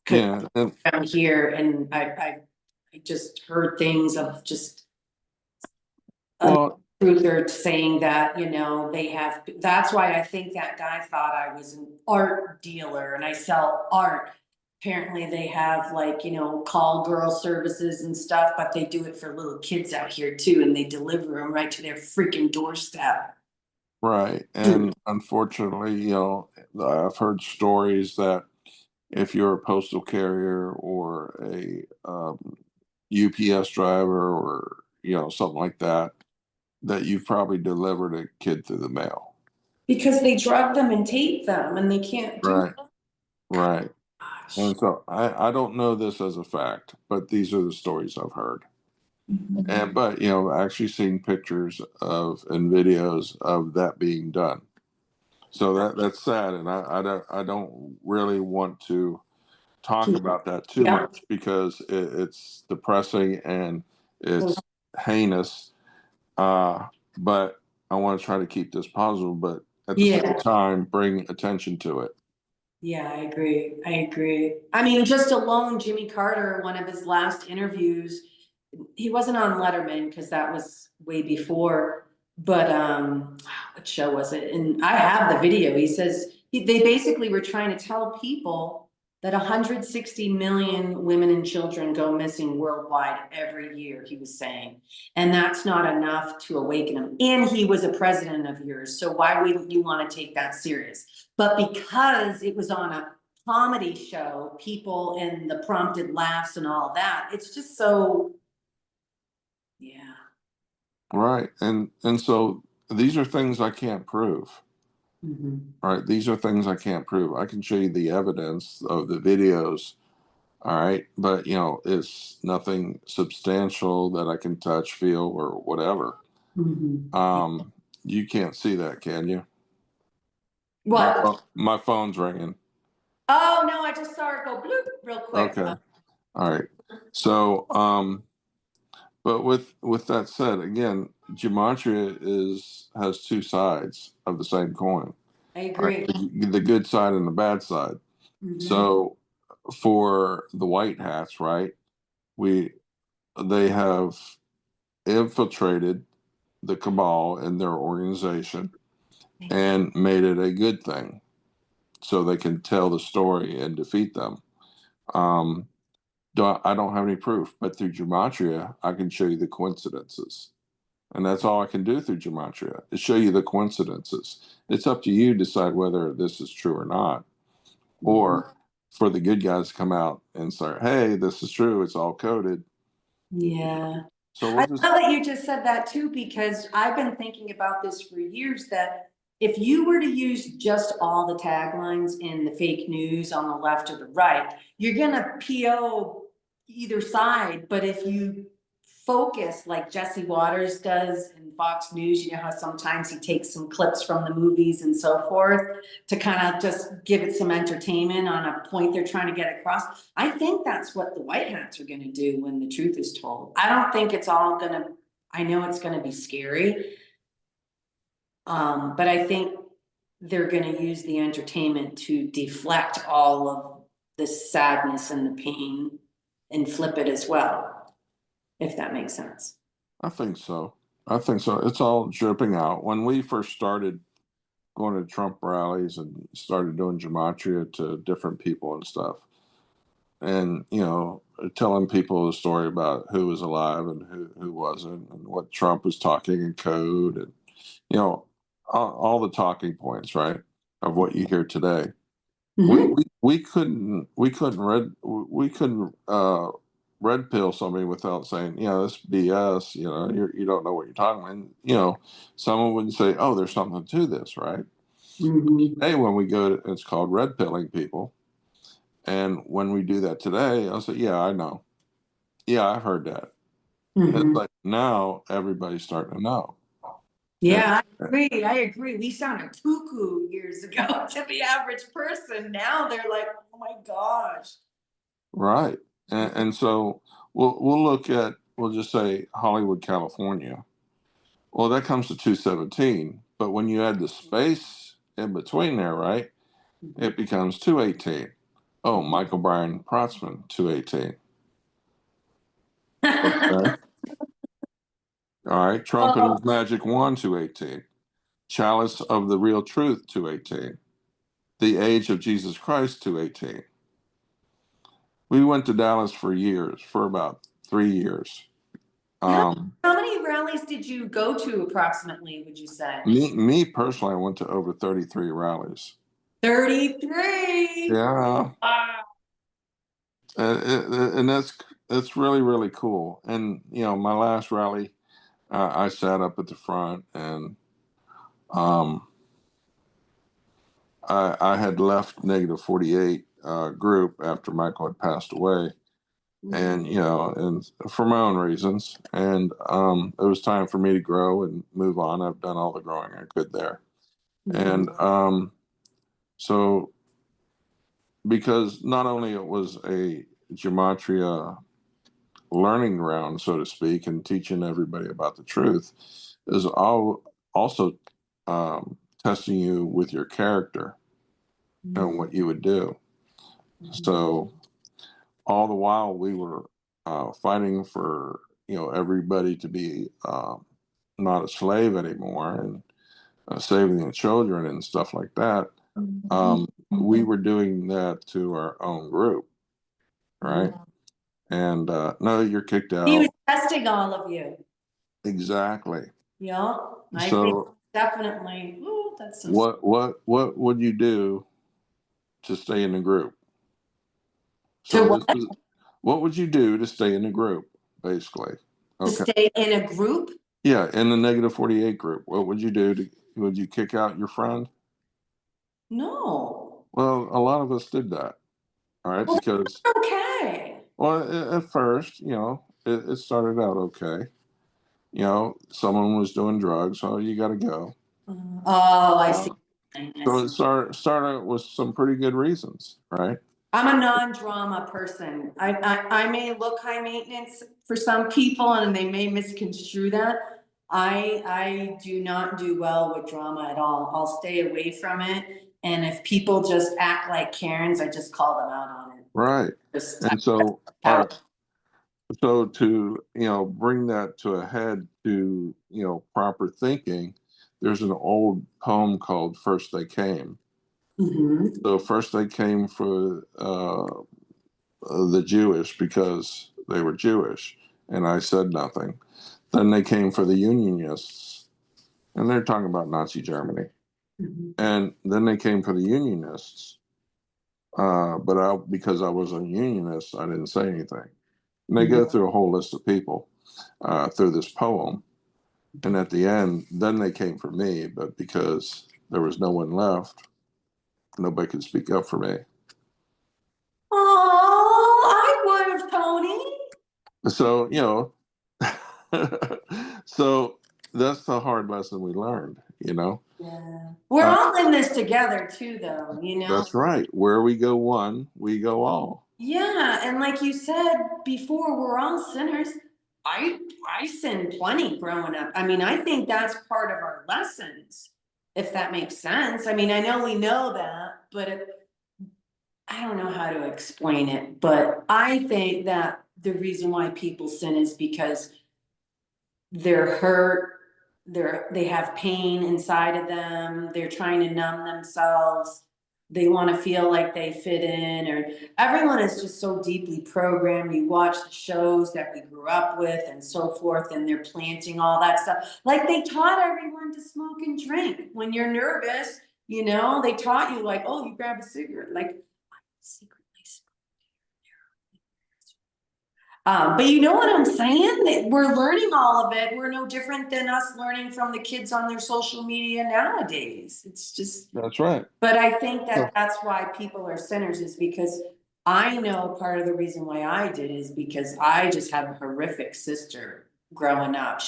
Because yeah, and I'm here, and I just heard things of just a well, truther saying that, they have, that's why I think that guy thought I was an art dealer and I sell art. Apparently they have, like, call girl services and stuff, but they do it for little kids out here too, and they deliver them right to their freaking doorstep. right. And unfortunately, I've heard stories that if you're a postal carrier or a UPS driver or something like that, that you've probably delivered a kid through the mail. Because they drug them and tape them and they can't do Right, right. much. And so I don't know this as a fact, but these are the stories I've heard. And but I've actually seen pictures of and videos of that being done. So that's sad, and I don't really want to talk about that too Yeah. much because it's depressing and it's heinous. Uh, but I want to try to keep this positive, but at the same Yeah. time, bring attention to it. Yeah, I agree. I agree. I mean, just alone, Jimmy Carter, one of his last interviews, he wasn't on Letterman because that was way before, but what show was it? And I have the video. He says they basically were trying to tell people that 160 million women and children go missing worldwide every year, he was saying. And that's not enough to awaken them. And he was a president of yours. So why wouldn't you want to take that serious? But because it was on a comedy show, people and the prompted laughs and all that, it's just so, yeah. Right. And so these are things I can't prove. Mhm. All right. These are things I can't prove. I can show you the evidence of the videos. All right. But it's nothing substantial that I can touch, feel, or whatever. Mhm. Um, you can't see that, can you? What? My phone's ringing. Oh, no, I just saw it go bloop real quick. Okay. All right. So, but with that said, again, gematria has two sides of the same coin. I All right, agree. the good side and the bad side. Mhm. So for the white hats, right? We They have infiltrated the cabal in their organization and made it a good thing, so they can tell the story and defeat them. Um, I don't have any proof, but through gematria, I can show you the coincidences. And that's all I can do through gematria is show you the coincidences. It's up to you to decide whether this is true or not, Mhm. or for the good guys to come out and say, "Hey, this is true. It's all coded." Yeah. So I we'll just love that you just said that too, because I've been thinking about this for years that if you were to use just all the taglines in the fake news on the left or the right, you're gonna PO either side. But if you focus like Jesse Waters does in Fox News, you know how sometimes he takes some clips from the movies and so forth to kind of just give it some entertainment on a point they're trying to get across. I think that's what the white hats are going to do when the truth is told. I don't think it's all going to, I know it's going to be scary, but I think they're going to use the entertainment to deflect all of the sadness and the pain and flip it as well, if that makes sense. I think so. I think so. It's all dripping out. When we first started going to Trump rallies and started doing gematria to different people and stuff, and telling people the story about who was alive and who wasn't, and what Trump was talking in code, and you know all the talking points, right, of what you hear today. We Mm-hmm. we, we couldn't red pill somebody without saying, this BS. You don't know what you're talking about. And, someone would say, oh, there's something to this, right? Mm-hmm. Hey, when we go to, it's called red pilling people. And when we do that today, I'll say, yeah, I know. Yeah, I've heard that. And it's Mm-hmm. like now everybody's starting to know. Yeah, I agree. I agree. We sounded cuckoo years ago to the average person. Now they're like, oh my gosh. Right. And so we'll look at, we'll just say Hollywood, California. Well, that comes to 217, but when you add the space in between there, right, it becomes 218. Oh, Michael Bryan Protzman, 218. Okay. All right. Trump and Oh, his magic wand, 218. Chalice of the real truth, 218. The age of Jesus Christ, 218. We went to Dallas for years, for about 3 years. how, Um, how many rallies did you go to approximately, would you say? me personally, I went to over 33 rallies. 33. Yeah. Wow. And that's really, really cool. And, my last rally, I sat up at the front, and um, I had left Negative 48 group after Michael had passed away, and and for my own reasons, and it was time for me to grow and move on. I've done all the growing I could there, and so because not only it was a gematria learning ground, so to speak, and teaching everybody about the truth, is all also testing you with your character and what you would do. So all the while we were fighting for everybody to be not a slave anymore, and saving the children and stuff like that. We were doing that to our own group, right? And no, you're kicked He was out. testing all of you. Exactly. Yeah, I think So definitely. Ooh, that's so. what would you do to stay in the group? To So what? this is what would you do to stay in the group, basically? To Okay. stay in a group? Yeah, in the Negative 48 group, what would you do to would you kick out your friend? No. Well, a lot of us did that. All right, Well, because that's okay. well, at first, it started out okay. Someone was doing drugs, so you got to go. Oh, I see. Uh, I so see. it started with some pretty good reasons, right? I'm a non-drama person. I may look high maintenance for some people and they may misconstrue that. I do not do well with drama at all. I'll stay away from it. And if people just act like Karens, I just call them out on it. Right. Just And so, how. so to bring that to a head to proper thinking, there's an old poem called "First They Came." Mhm. So first they came for the Jewish because they were Jewish, and I said nothing. Then they came for the Unionists, and they're talking about Nazi Germany. Mhm. And then they came for the Unionists, but because I was a Unionist, I didn't say anything. And they go through a whole list of people through this poem, and at the end, then they came for me, but because there was no one left, nobody could speak up for me. Oh, I would have, Tony. So, so that's the hard lesson we learned. Yeah. We're Uh, all in this together too, though. that's right. Where we go one, we go all. Yeah, and like you said before, we're all sinners. I I sinned plenty growing up. I mean, I think that's part of our lessons, if that makes sense. I mean, I know we know that, but I don't know how to explain it. But I think that the reason why people sin is because they're hurt, they have pain inside of them, they're trying to numb themselves, they want to feel like they fit in, or everyone is just so deeply programmed. You watch the shows that we grew up with and so forth, and they're planting all that stuff, like they taught everyone to smoke and drink when you're nervous. They taught you, like, oh, you grab a cigarette, like I secretly. But you know what I'm saying? That we're learning all of it. We're no different than us learning from the kids on their social media nowadays. It's just, That's right. but I think that that's why people are sinners, is because I know part of the reason why I did is because I just had a horrific sister growing up.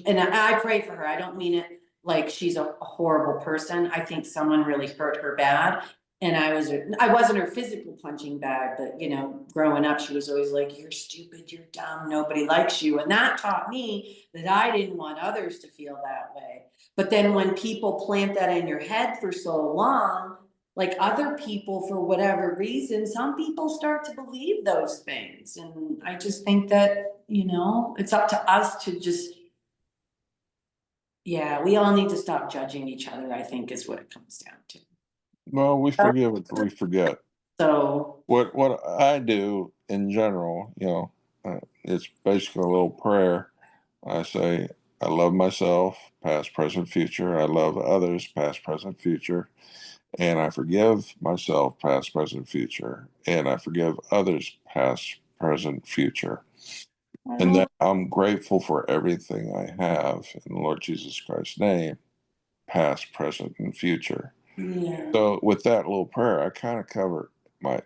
And I pray for her. I don't mean it like she's a horrible person. I think someone really hurt her bad. And I wasn't her physical punching bag, but you know, growing up, she was always like, you're stupid, you're dumb, nobody likes you. And that taught me that I didn't want others to feel that way. But then when people plant that in your head for so long, like other people, for whatever reason, some people start to believe those things. And I just think that, you know, it's up to us to just, yeah, we all need to stop judging each other, I think is what it comes down to. Well, we forgive it, we forget. So, What I do in general, it's basically a little prayer. I say, I love myself, past, present, future. I love others, past, present, future. And I forgive myself, past, present, future. And I forgive others, past, present, future. And then I'm grateful for everything I have in the Lord Jesus Christ's name, past, present, and future. yeah. So with that little prayer, I kind of cover my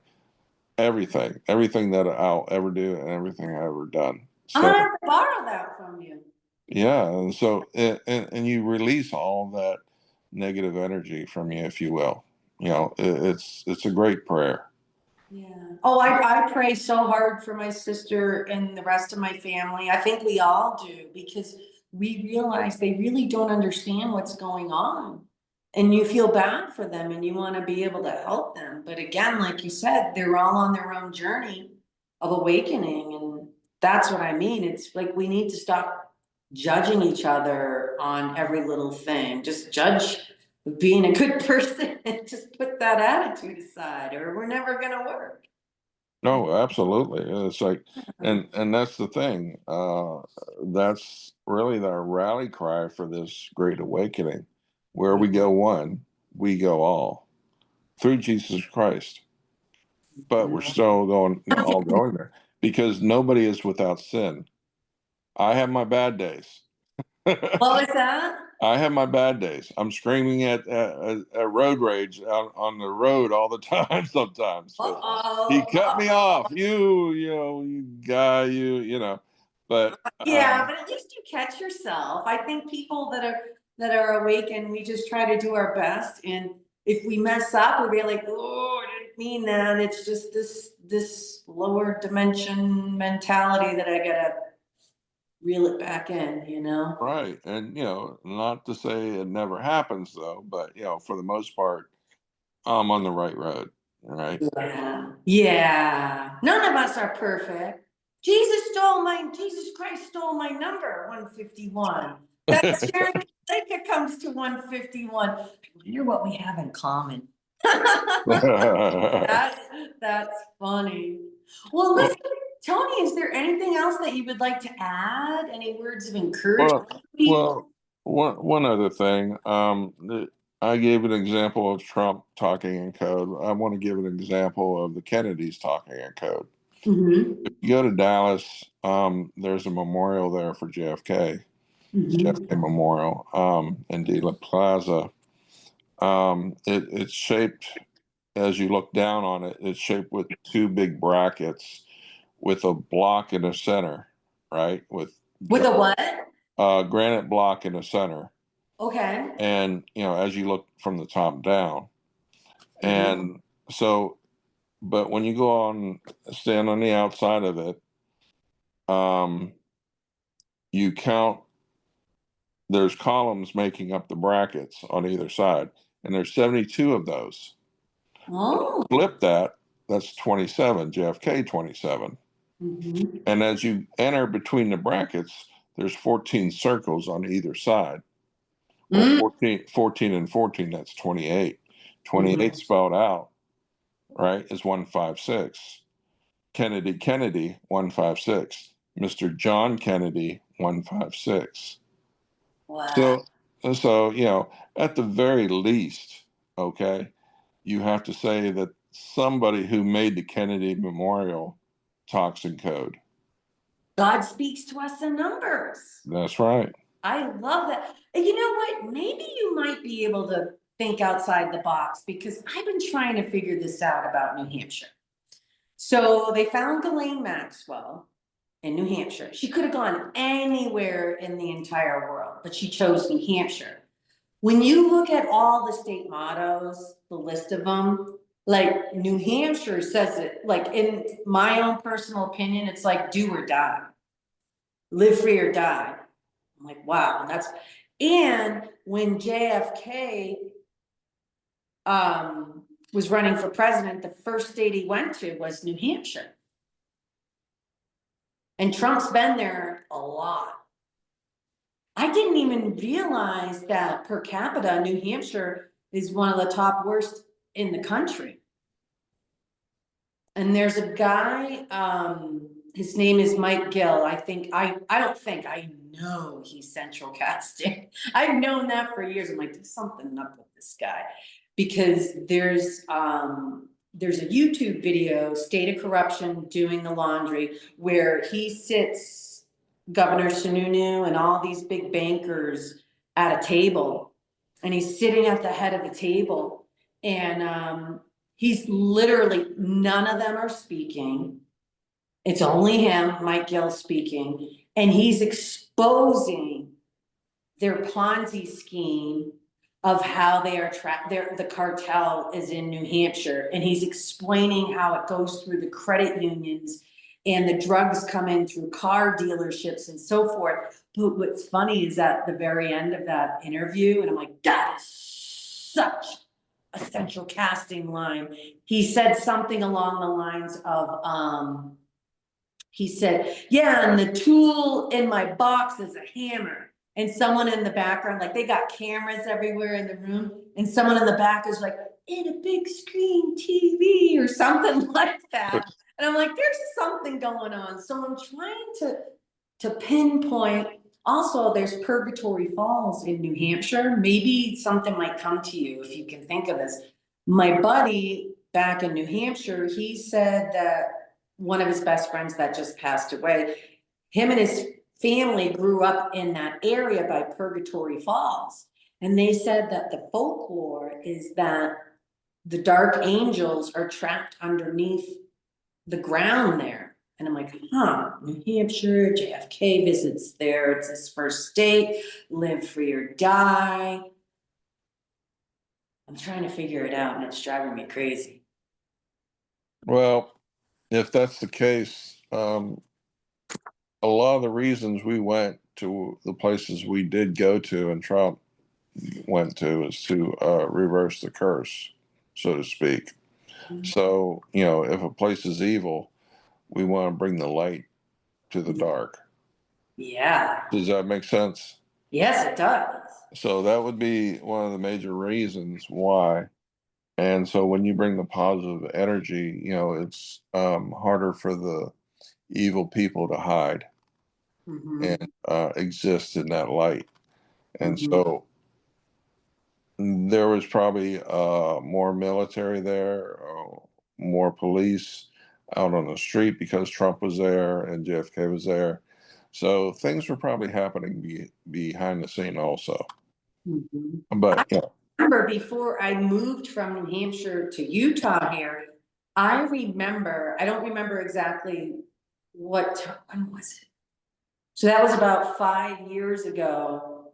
everything that I'll ever do and everything I've ever done. I'm gonna So have to borrow that from you. yeah, and so and you release all that negative energy from you, if you will. It's a great prayer. Yeah. Oh, I pray so hard for my sister and the rest of my family. I think we all do because we realize they really don't understand what's going on. And you feel bad for them and you want to be able to help them. But again, like you said, they're all on their own journey of awakening. And that's what I mean. It's like we need to stop judging each other on every little thing. Just judge being a good person and just put that attitude aside or we're never going to work. No, absolutely. It's like, and that's the thing. That's really the rally cry for this great awakening. Where we go one, we go all through Jesus Christ. But we're still all going there because nobody is without sin. I have my bad days. What was that? I have my bad days. I'm screaming at road rage on the road all the time sometimes. But he cut me off. You guy, But Yeah, but at least you catch yourself. I think people that are awakened, we just try to do our best. And if we mess up, we'll be like, oh, I didn't mean that. It's just this lower dimension mentality that I gotta reel it back in, you know? right, and not to say it never happens though, but for the most part, I'm on the right road. Right. Yeah. Yeah. None of us are perfect. Jesus Christ stole my number, 151. That's Sharon It comes to 151. I wonder what we have in common. That's that's funny. Well, well, listen, Tony, is there anything else that you would like to add? Any words of well, encouragement? People? well, one other thing. I gave an example of Trump talking in code. I want to give an example of the Kennedys talking in code. Mhm. You go to Dallas, there's a memorial there for JFK, JFK Mhm. Memorial, in Dealey Plaza. It's shaped, as you look down on it, it's shaped with two big brackets with a block in the center, right? With With a what? granite block in the center. Okay. And, as you look from the top down. Mhm. And so, but when you go on, stand on the outside of it, um, you count, there's columns making up the brackets on either side, and there's 72 of those. Oh. Flip that, that's 27, JFK 27. Mhm. And as you enter between the brackets, there's 14 circles on either side. Well, Mm. 14 and 14, that's 28. 28 Mhm. spelled out, right, is 156. Kennedy 156. Mr. John Kennedy 156. Wow. So at the very least, okay, you have to say that somebody who made the Kennedy Memorial talks in code. God speaks to us in numbers. That's right. I love that. And you know what? Maybe you might be able to think outside the box because I've been trying to figure this out about New Hampshire. So they found Ghislaine Maxwell in New Hampshire. She could have gone anywhere in the entire world, but she chose New Hampshire. When you look at all the state mottos, the list of them, like New Hampshire says it, like in my own personal opinion, it's like do or die, live free or die. I'm like, wow, and when JFK was running for president, the first state he went to was New Hampshire. And Trump's been there a lot. I didn't even realize that per capita, New Hampshire is one of the top worst in the country. And there's a guy, his name is Mike Gill. I know he's central casting. I've known that for years. I'm like, there's something up with this guy. Because there's a YouTube video, State of Corruption Doing the Laundry, where he sits Governor Sununu and all these big bankers at a table. And he's sitting at the head of the table. And he's literally, none of them are speaking. It's only him, Mike Gill, speaking. And he's exposing their Ponzi scheme of how they are the cartel is in New Hampshire. And he's explaining how it goes through the credit unions and the drugs come in through car dealerships and so forth. But what's funny is at the very end of that interview, and I'm like, that is such a central casting line. He said something along the lines of, he said, yeah, and the tool in my box is a hammer. And someone in the background, like they got cameras everywhere in the room, and someone in the back is like, in a big screen TV or something like that. And I'm like, there's something going on. So I'm trying to pinpoint. Also, there's Purgatory Falls in New Hampshire. Maybe something might come to you if you can think of this. My buddy back in New Hampshire, he said that one of his best friends that just passed away, him and his family grew up in that area by Purgatory Falls. And they said that the folklore is that the dark angels are trapped underneath the ground there. And I'm like, huh, New Hampshire, JFK visits there. It's his first state, live free or die. I'm trying to figure it out and it's driving me crazy. Well, if that's the case, a lot of the reasons we went to the places we did go to and Trump went to is to reverse the curse, so to speak. Mm-hmm. So, if a place is evil, we want to bring the light to the dark. Yeah. Does that make sense? Yes, it does. So that would be one of the major reasons why. And so when you bring the positive energy, it's harder for the evil people to hide. Mm-hmm. And exist in that light. And mm-hmm. So there was probably more military there, more police out on the street because Trump was there and JFK was there. So things were probably happening behind the scene also. Mm-hmm. But I remember before I moved from New Hampshire to Utah here, I don't remember exactly when was it? So that was about 5 years ago.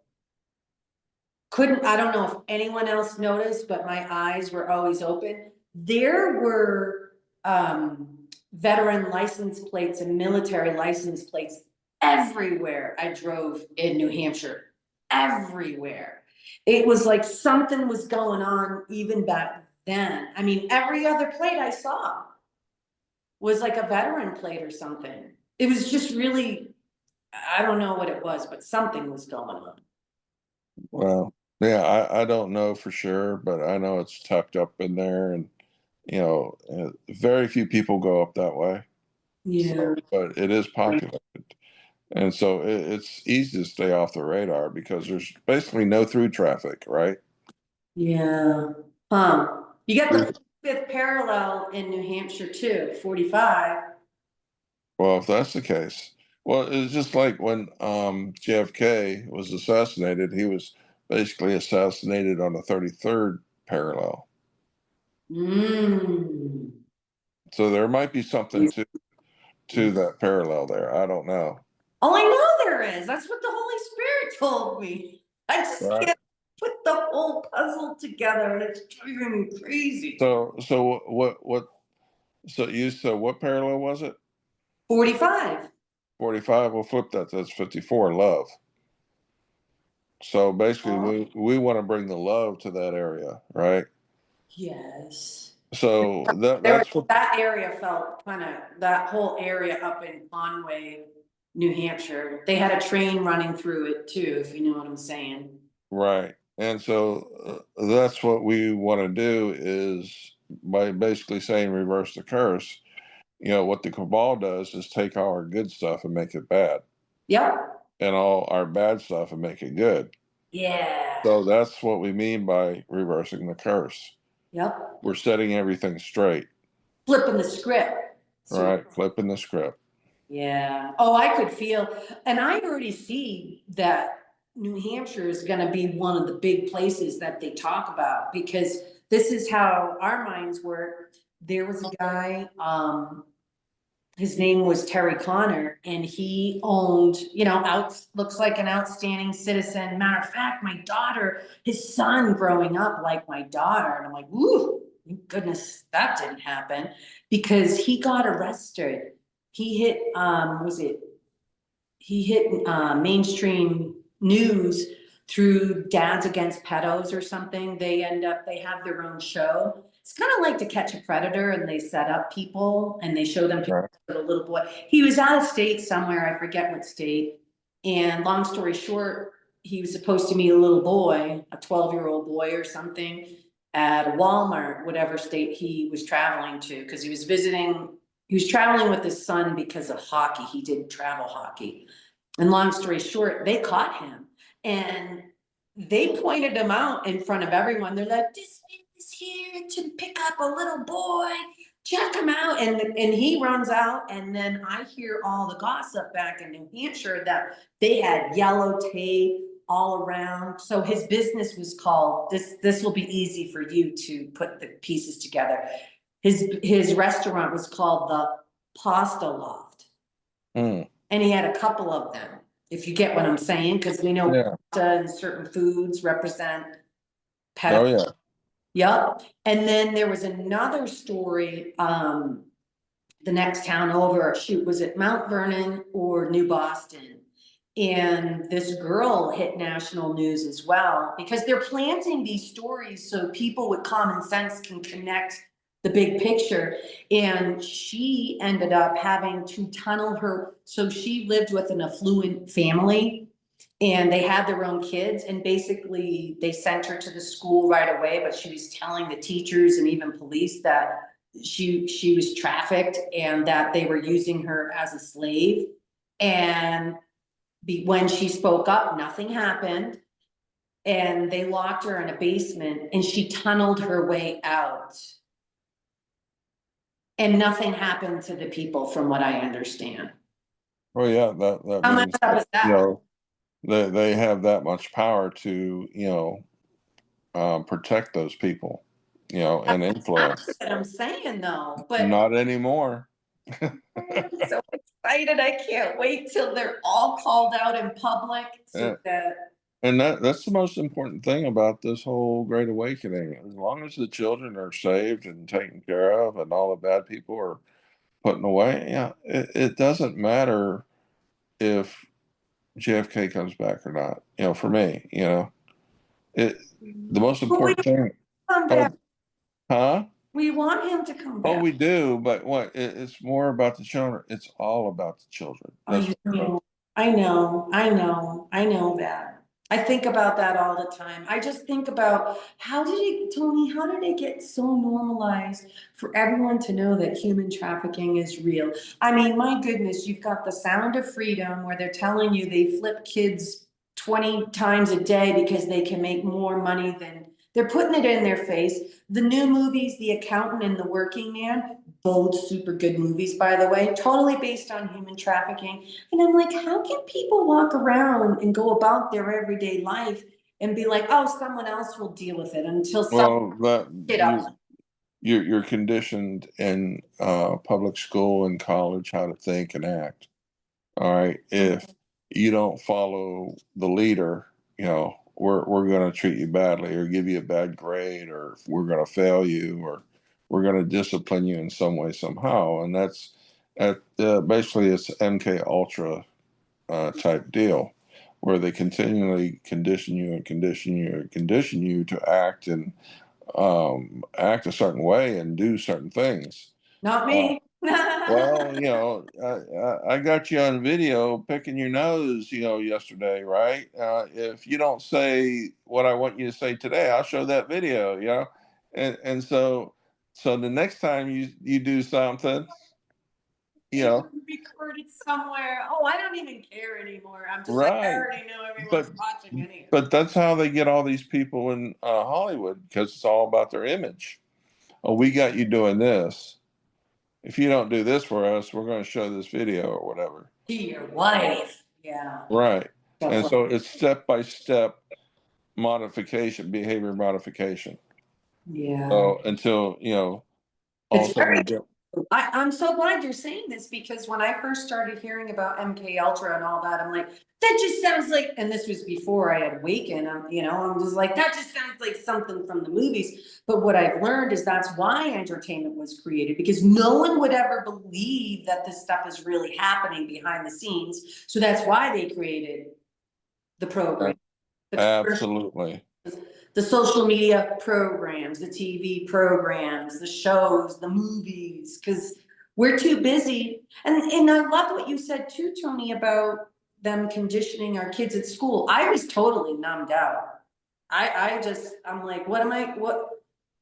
I don't know if anyone else noticed, but my eyes were always open. There were veteran license plates and military license plates everywhere I drove in New Hampshire. Everywhere. It was like something was going on even back then. I mean, every other plate I saw was like a veteran plate or something. It was just really, I don't know what it was, but something was going on. Well, yeah, I don't know for sure, but I know it's tucked up in there, and very few people go up that way. Yeah. So, but it is populated, and so it's easy to stay off the radar because there's basically no through traffic, right? Yeah. You got the fifth parallel in New Hampshire too, 45. Well, if that's the case, well, it's just like when JFK was assassinated, he was basically assassinated on the 33rd parallel. Mm. So there might be something to that parallel there. I don't know. Oh, I know there is. That's what the Holy Spirit told me. I just can't put the whole puzzle together, and it's driving me crazy. So what? So you said what parallel was it? 45. 45. We'll flip that. That's 54. Love. So basically, Oh, we want to bring the love to that area, right? yes. So There was, that's what. that area felt kind of, that whole area up in Conway, New Hampshire. They had a train running through it too, if you know what I'm saying. Right. And so that's what we want to do is by basically saying reverse the curse. What the cabal does is take all our good stuff and make it bad, Yep. and all our bad stuff and make it good. Yeah. So that's what we mean by reversing the curse. Yep. We're setting everything straight, Flipping the script. right? Flipping the script. Yeah. Oh, I could feel, and I already see that New Hampshire is going to be one of the big places that they talk about, because this is how our minds work. There was a guy, his name was Terry Connor, and he owned, looks like an outstanding citizen. Matter of fact, my daughter, his son growing up like my daughter, and I'm like, ooh, thank goodness that didn't happen, because he got arrested. He hit, mainstream news through Dads Against Pedos or something. They have their own show. It's kind of like To Catch a Predator, and they set up people and they show them pictures Right. of a little boy. He was out of state somewhere, I forget what state. And long story short, he was supposed to meet a little boy, a 12-year-old boy or something, at Walmart, whatever state he was traveling to, because he was traveling with his son because of hockey. He did travel hockey. And long story short, they caught him and they pointed him out in front of everyone. They're like, this man is here to pick up a little boy. Check him out. And he runs out. And then I hear all the gossip back in New Hampshire that they had yellow tape all around. So his business was called, this will be easy for you to put the pieces together. His restaurant was called the Pasta Loft. Mm. And he had a couple of them, if you get what I'm saying, because we know Yeah. pasta and certain foods represent Oh pedo. yeah. Yep. And then there was another story, the next town over, shoot, was it Mount Vernon or New Boston? And this girl hit national news as well, because they're planting these stories so people with common sense can connect the big picture. And she ended up having to tunnel her. So she lived with an affluent family and they had their own kids, and basically they sent her to the school right away, but she was telling the teachers and even police that she was trafficked and that they were using her as a slave. And when she spoke up, nothing happened. And they locked her in a basement and she tunneled her way out. And nothing happened to the people, from what I understand. Oh yeah. That How messed means up is that? they have that much power to protect those people, and influence. That's what I'm saying though, but Not anymore. I'm so excited. I can't wait till they're all called out in public Yeah. so that. And that's the most important thing about this whole Great Awakening. As long as the children are saved and taken care of, and all the bad people are put away, yeah, it doesn't matter if JFK comes back or not. For me, it the most But we important thing. come back. Oh, huh? We want him to come Oh, back. we do, but it's more about the children. It's all about the children. That's I know, I know that. I think about that all the time. I just think about Tony, how did it get so normalized for everyone to know that human trafficking is real? I mean, my goodness, you've got the Sound of Freedom where they're telling you they flip kids 20 times a day because they can make more money than they're putting it in their face. The new movies, The Accountant and The Working Man, both super good movies, by the way, totally based on human trafficking. And I'm like, how can people walk around and go about their everyday life and be like, oh, someone else will deal with it until someone well that get up. you're conditioned in public school and college how to think and act. All right. If you don't follow the leader, we're going to treat you badly or give you a bad grade, or we're going to fail you, or we're going to discipline you in some way somehow. And that's basically it's MK Ultra type deal, where they continually condition you and condition you and condition you to act and act a certain way and do certain things. Not Uh, me. well, I got you on video picking your nose, yesterday, right? If you don't say what I want you to say today, I'll show that video, and so the next time you do something, you It's know, recorded somewhere. Oh, I don't even care anymore. I'm just like, I right? already know everyone's But watching anyway. but that's how they get all these people in Hollywood, because it's all about their image. Oh, we got you doing this. If you don't do this for us, we're going to show this video or whatever. To your wife. Yeah. Right. Stuff And like so it's step by step modification, behavior modification. yeah. So until, all of It's a sudden very you get, I'm so glad you're saying this, because when I first started hearing about MK Ultra and all that, I'm like, that just sounds like, and this was before I had Awakened, I'm just like, that just sounds like something from the movies. But what I've learned is that's why entertainment was created, because no one would ever believe that this stuff is really happening behind the scenes. So that's why they created the program, the commercial, absolutely. the social media programs, the TV programs, the shows, the movies, because we're too busy. And I loved what you said too, Tony, about them conditioning our kids at school. I was totally numbed out. I'm like, what?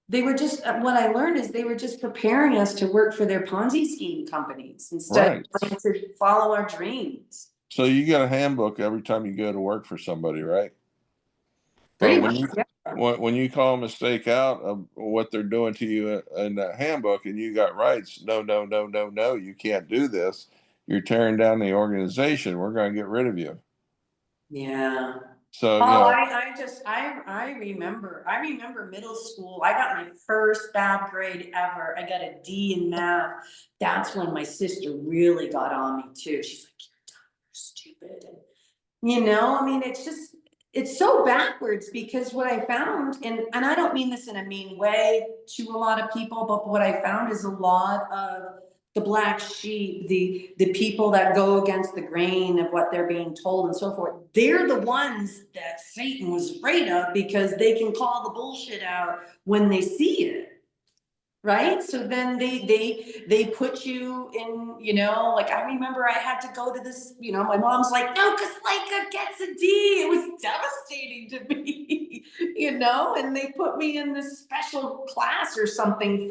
They were just, what I learned is they were just preparing us to work for their Ponzi scheme companies instead Right. of trying to follow our dreams. So you get a handbook every time you go to work for somebody, right? But Pretty much, yeah. when you call a mistake out of what they're doing to you in that handbook, and you got rights, no, no, no, no, no, you can't do this. You're tearing down the organization. We're going to get rid of you. Yeah. So Oh, I remember middle school. I got my first bad grade ever. I got a D in math. That's when my sister really got on me too. She's like, "You're dumb, you're stupid." I mean, it's so backwards, because what I found, and I don't mean this in a mean way to a lot of people, but what I found is a lot of the black sheep, the people that go against the grain of what they're being told and so forth, they're the ones that Satan was afraid of, because they can call the bullshit out when they see it. Right. So then they put you in, like I remember I had to go to this, my mom's like, no, because Leica gets a D. It was devastating to me, and they put me in this special class or something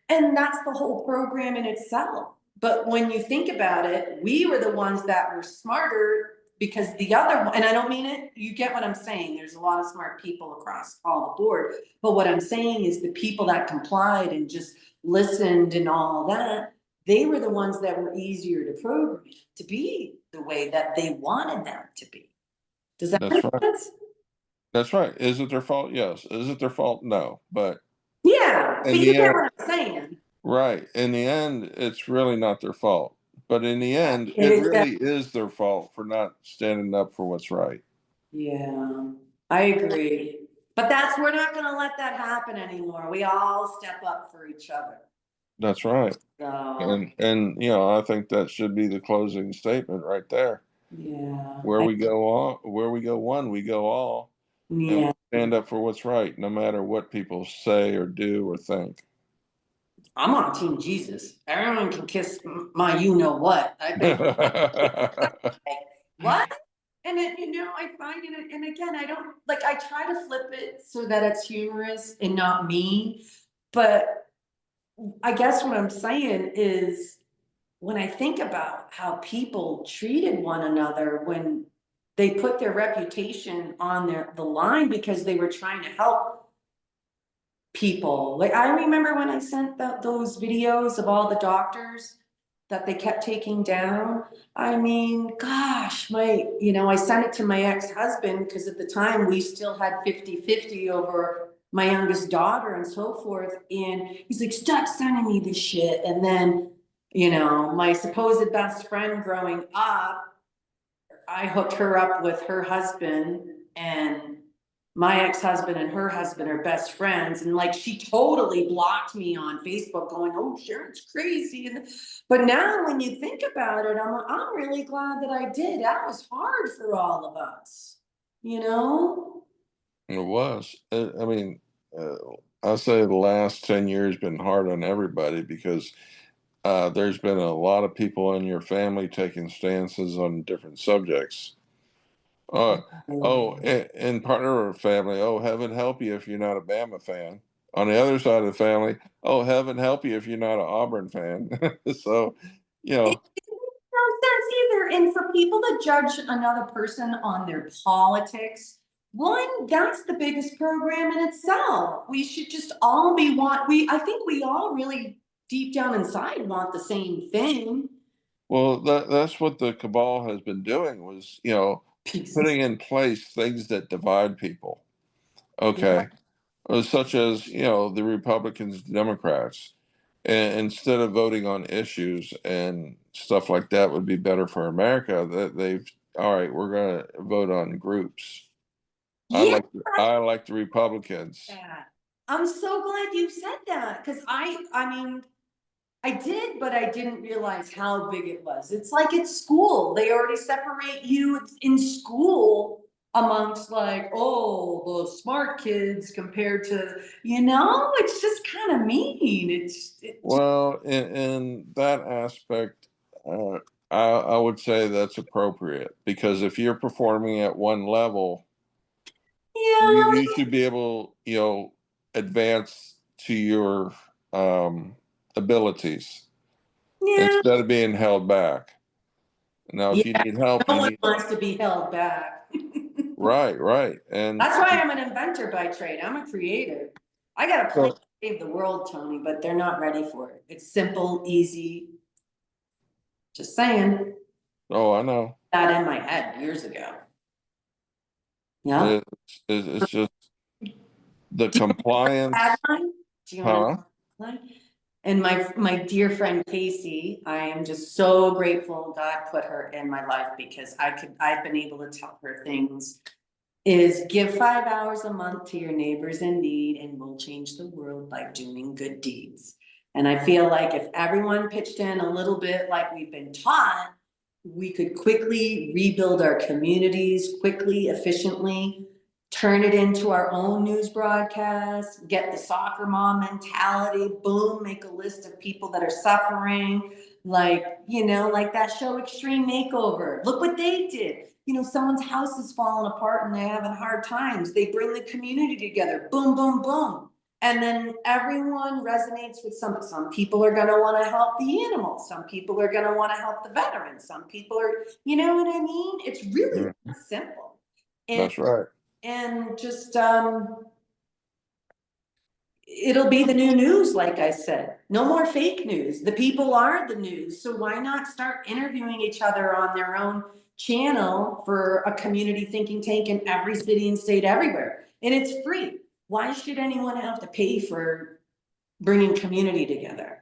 and that's the whole program in itself. But when you think about it, we were the ones that were smarter, because the other, and I don't mean it, you get what I'm saying. There's a lot of smart people across all the board. But what I'm saying is the people that complied and just listened and all that, they were the ones that were easier to program to be the way that they wanted them to be. Does that that's make right. sense? That's right. Is it their fault? Yes. Is it their fault? No. But Yeah, but in you the get end, what I'm saying. right. In the end, it's really not their fault. But in the end, It it is that. really is their fault for not standing up for what's right. Yeah, I agree. But we're not going to let that happen anymore. We all step up for each other. That's right. So, And I think that should be the closing statement right there. yeah, Where we go one, we go all, and we yeah. stand up for what's right, no matter what people say or do or think. I'm on Team Jesus. Everyone can kiss my you know what. I think what? And then I find it, and again, I don't like. I try to flip it so that it's humorous and not mean. But I guess what I'm saying is, when I think about how people treated one another when they put their reputation on the line because they were trying to help people. Like I remember when I sent those videos of all the doctors that they kept taking down. I mean, gosh, I sent it to my ex-husband, because at the time we still had 50-50 over my youngest daughter and so forth. And he's like, stop sending me this shit. And then, my supposed best friend growing up, I hooked her up with her husband, and my ex-husband and her husband are best friends, and like she totally blocked me on Facebook going, oh, Sharon's crazy. And but now when you think about it, I'm really glad that I did. That was hard for all of us, you know? It was. I mean, uh, I say the last 10 years been hard on everybody because there's been a lot of people in your family taking stances on different subjects. And partner of a family, oh, heaven help you if you're not a Bama fan. On the other side of the family, oh, heaven help you if you're not an Auburn fan. So, you It know, makes no sense either. And for people to judge another person on their politics, one, that's the biggest program in itself. We should just all be I think we all really deep down inside want the same thing. well, that's what the cabal has been doing was, Peace. putting in place things that divide people. Yeah. Okay. Such as, the Republicans, Democrats. And instead of voting on issues and stuff like that would be better for America, that they've, all right, we're going to vote on groups. Yeah. I like the Republicans. That. I'm so glad you said that because I mean, I did, but I didn't realize how big it was. It's like at school. They already separate you in school amongst like, oh, the smart kids compared to, it's just kind of mean. It just, Well, in that aspect, uh, I would say that's appropriate because if you're performing at one level, yeah, you should be able, advance to your abilities yeah, instead of being held back. Now, if you yeah. need help, No you one need wants to be held back. right, right, and That's why I'm an inventor by trade. I'm a creative. I got a plan so to save the world, Tony, but they're not ready for it. It's simple, easy. Just saying. oh, I know. That in my head years ago. Yeah. It's just the Do you have compliance, a tagline? Do you want huh? to tagline? And my dear friend Casey, I am just so grateful God put her in my life because I've been able to tell her things is give 5 hours a month to your neighbors in need and we'll change the world by doing good deeds. And I feel like if everyone pitched in a little bit like we've been taught, we could quickly rebuild our communities quickly, efficiently, turn it into our own news broadcast, get the soccer mom mentality, boom, make a list of people that are suffering, like that show Extreme Makeover. Look what they did. Someone's house is falling apart and they're having hard times. They bring the community together, boom, boom, boom. And then everyone resonates with something. Some people are going to want to help the animals. Some people are going to want to help the veterans. Some people are, you know what I mean? It's really Mm, simple. And that's right. and just it'll be the new news, like I said. No more fake news. The people are the news. So why not start interviewing each other on their own channel for a community thinking tank in every city and state everywhere? And it's free. Why should anyone have to pay for bringing community together?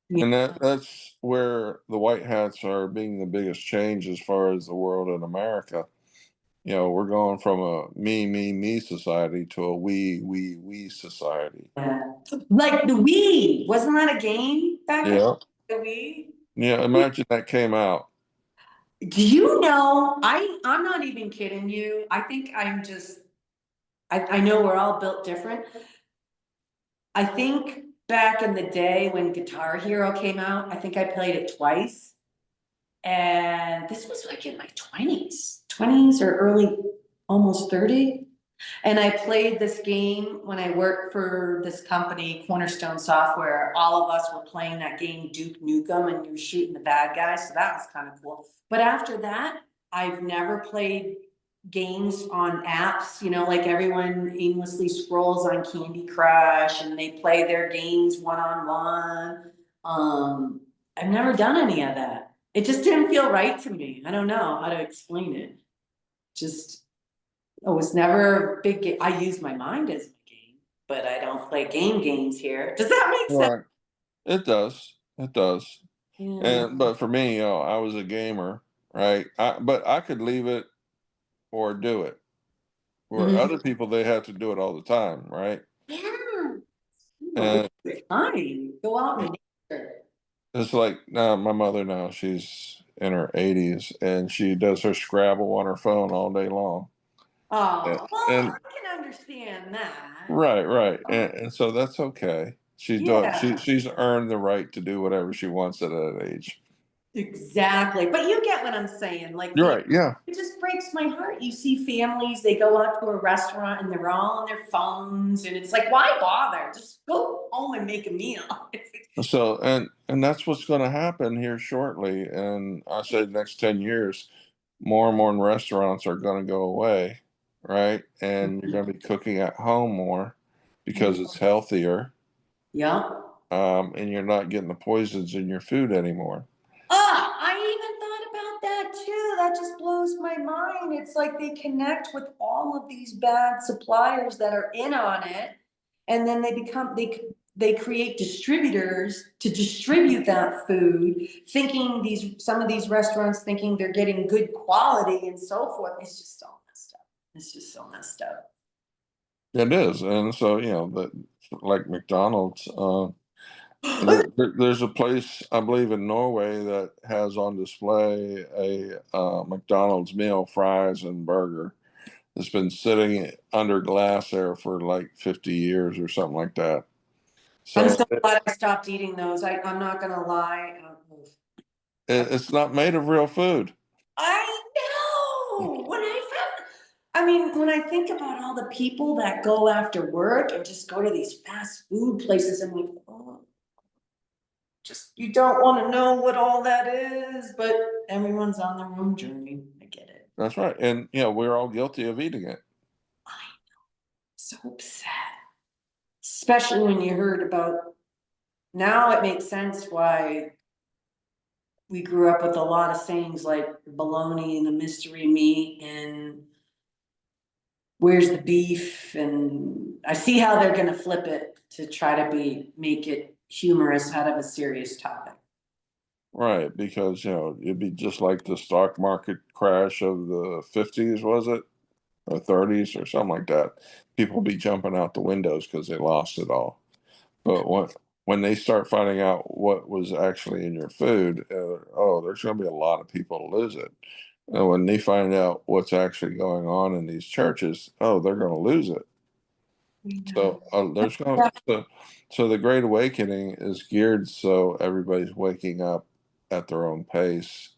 Yeah. And that's where the white hats are being the biggest change as far as the world in America. We're going from a me, me, me society to a we society. Like the Wii, wasn't that a game back in Yeah. the Wii? Yeah. Imagine that came out. Do you know? I'm not even kidding you. I think I'm just I know we're all built different. I think back in the day when Guitar Hero came out, I think I played it twice. And this was like in my 20s or early, almost 30. And I played this game when I worked for this company, Cornerstone Software. All of us were playing that game, Duke Nukem, and you were shooting the bad guys. So that was kind of cool. But after that, I've never played games on apps, like everyone aimlessly scrolls on Candy Crush and they play their games one on one. I've never done any of that. It just didn't feel right to me. I don't know how to explain it. Just it was never a big game. I use my mind as my game, but I don't play games here. Does that make sense? Right. It does. It does. Yeah. But for me, I was a gamer, right? But I could leave it or do it. Where other people, they have to do it all the time, right? Yeah. And Fine. Go out in nature. it's like now my mother, now she's in her 80s and she does her Scrabble on her phone all day long. Oh, well, And I can understand that. right. And so that's okay. Yeah, She's earned the right to do whatever she wants at that age. exactly. But you get what I'm saying. Like, You're right. Yeah. it just breaks my heart. You see families, they go out to a restaurant and they're all on their phones, and it's like, why bother? Just go home and make a meal. So and that's what's going to happen here shortly. And I said next 10 years, more and more restaurants are going to go away, right? And you're going to be cooking at home more because it's healthier, Yeah. and you're not getting the poisons in your food anymore. I even thought about that too. That just blows my mind. It's like they connect with all of these bad suppliers that are in on it, and then they create distributors to distribute that food, thinking some of these restaurants thinking they're getting good quality and so forth. It's just so messed up. It's just so messed up. It is. And so, that like McDonald's, there's a place I believe in Norway that has on display a McDonald's meal, fries and burger. It's been sitting under glass there for like 50 years or something like that. I'm So so glad I stopped eating those. I'm not gonna lie. it's not made of real food. I know. I mean, when I think about all the people that go after work and just go to these fast food places, I'm like, oh, just you don't want to know what all that is, but everyone's on their own journey. I get it. That's right. And, we're all guilty of eating it. I'm so upset, especially when you heard about. Now it makes sense why we grew up with a lot of sayings like bologna and the mystery meat and where's the beef, and I see how they're going to flip it to try to make it humorous out of a serious topic. Right. Because, it'd be just like the stock market crash of the 50s, was it? Or 30s or something like that. People be jumping out the windows because they lost it all. But when they start finding out what was actually in your food, oh, there's going to be a lot of people lose it. And when they find out what's actually going on in these churches, oh, they're going to lose it. So there's going Yeah. so the Great Awakening is geared so everybody's waking up at their own pace,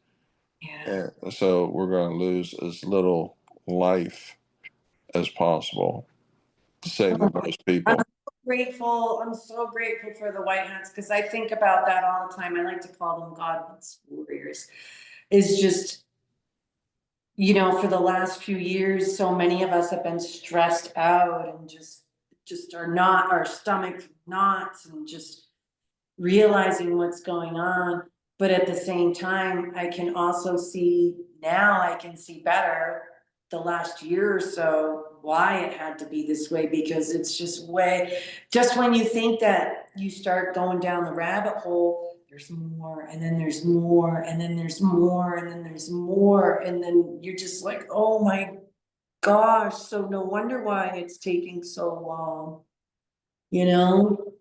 Yeah. and so we're going to lose as little life as possible to save the most I'm people. so grateful. I'm so grateful for the white hats because I think about that all the time. I like to call them God's warriors. Is just, for the last few years, so many of us have been stressed out and just are not our stomach knots and just realizing what's going on. But at the same time, I can also see now, I can see better the last year or so why it had to be this way, because it's just when you think that you start going down the rabbit hole, there's more, and then there's more, and then there's more, and then there's more, and then you're just like, oh my gosh, so no wonder why it's taking so long, you know?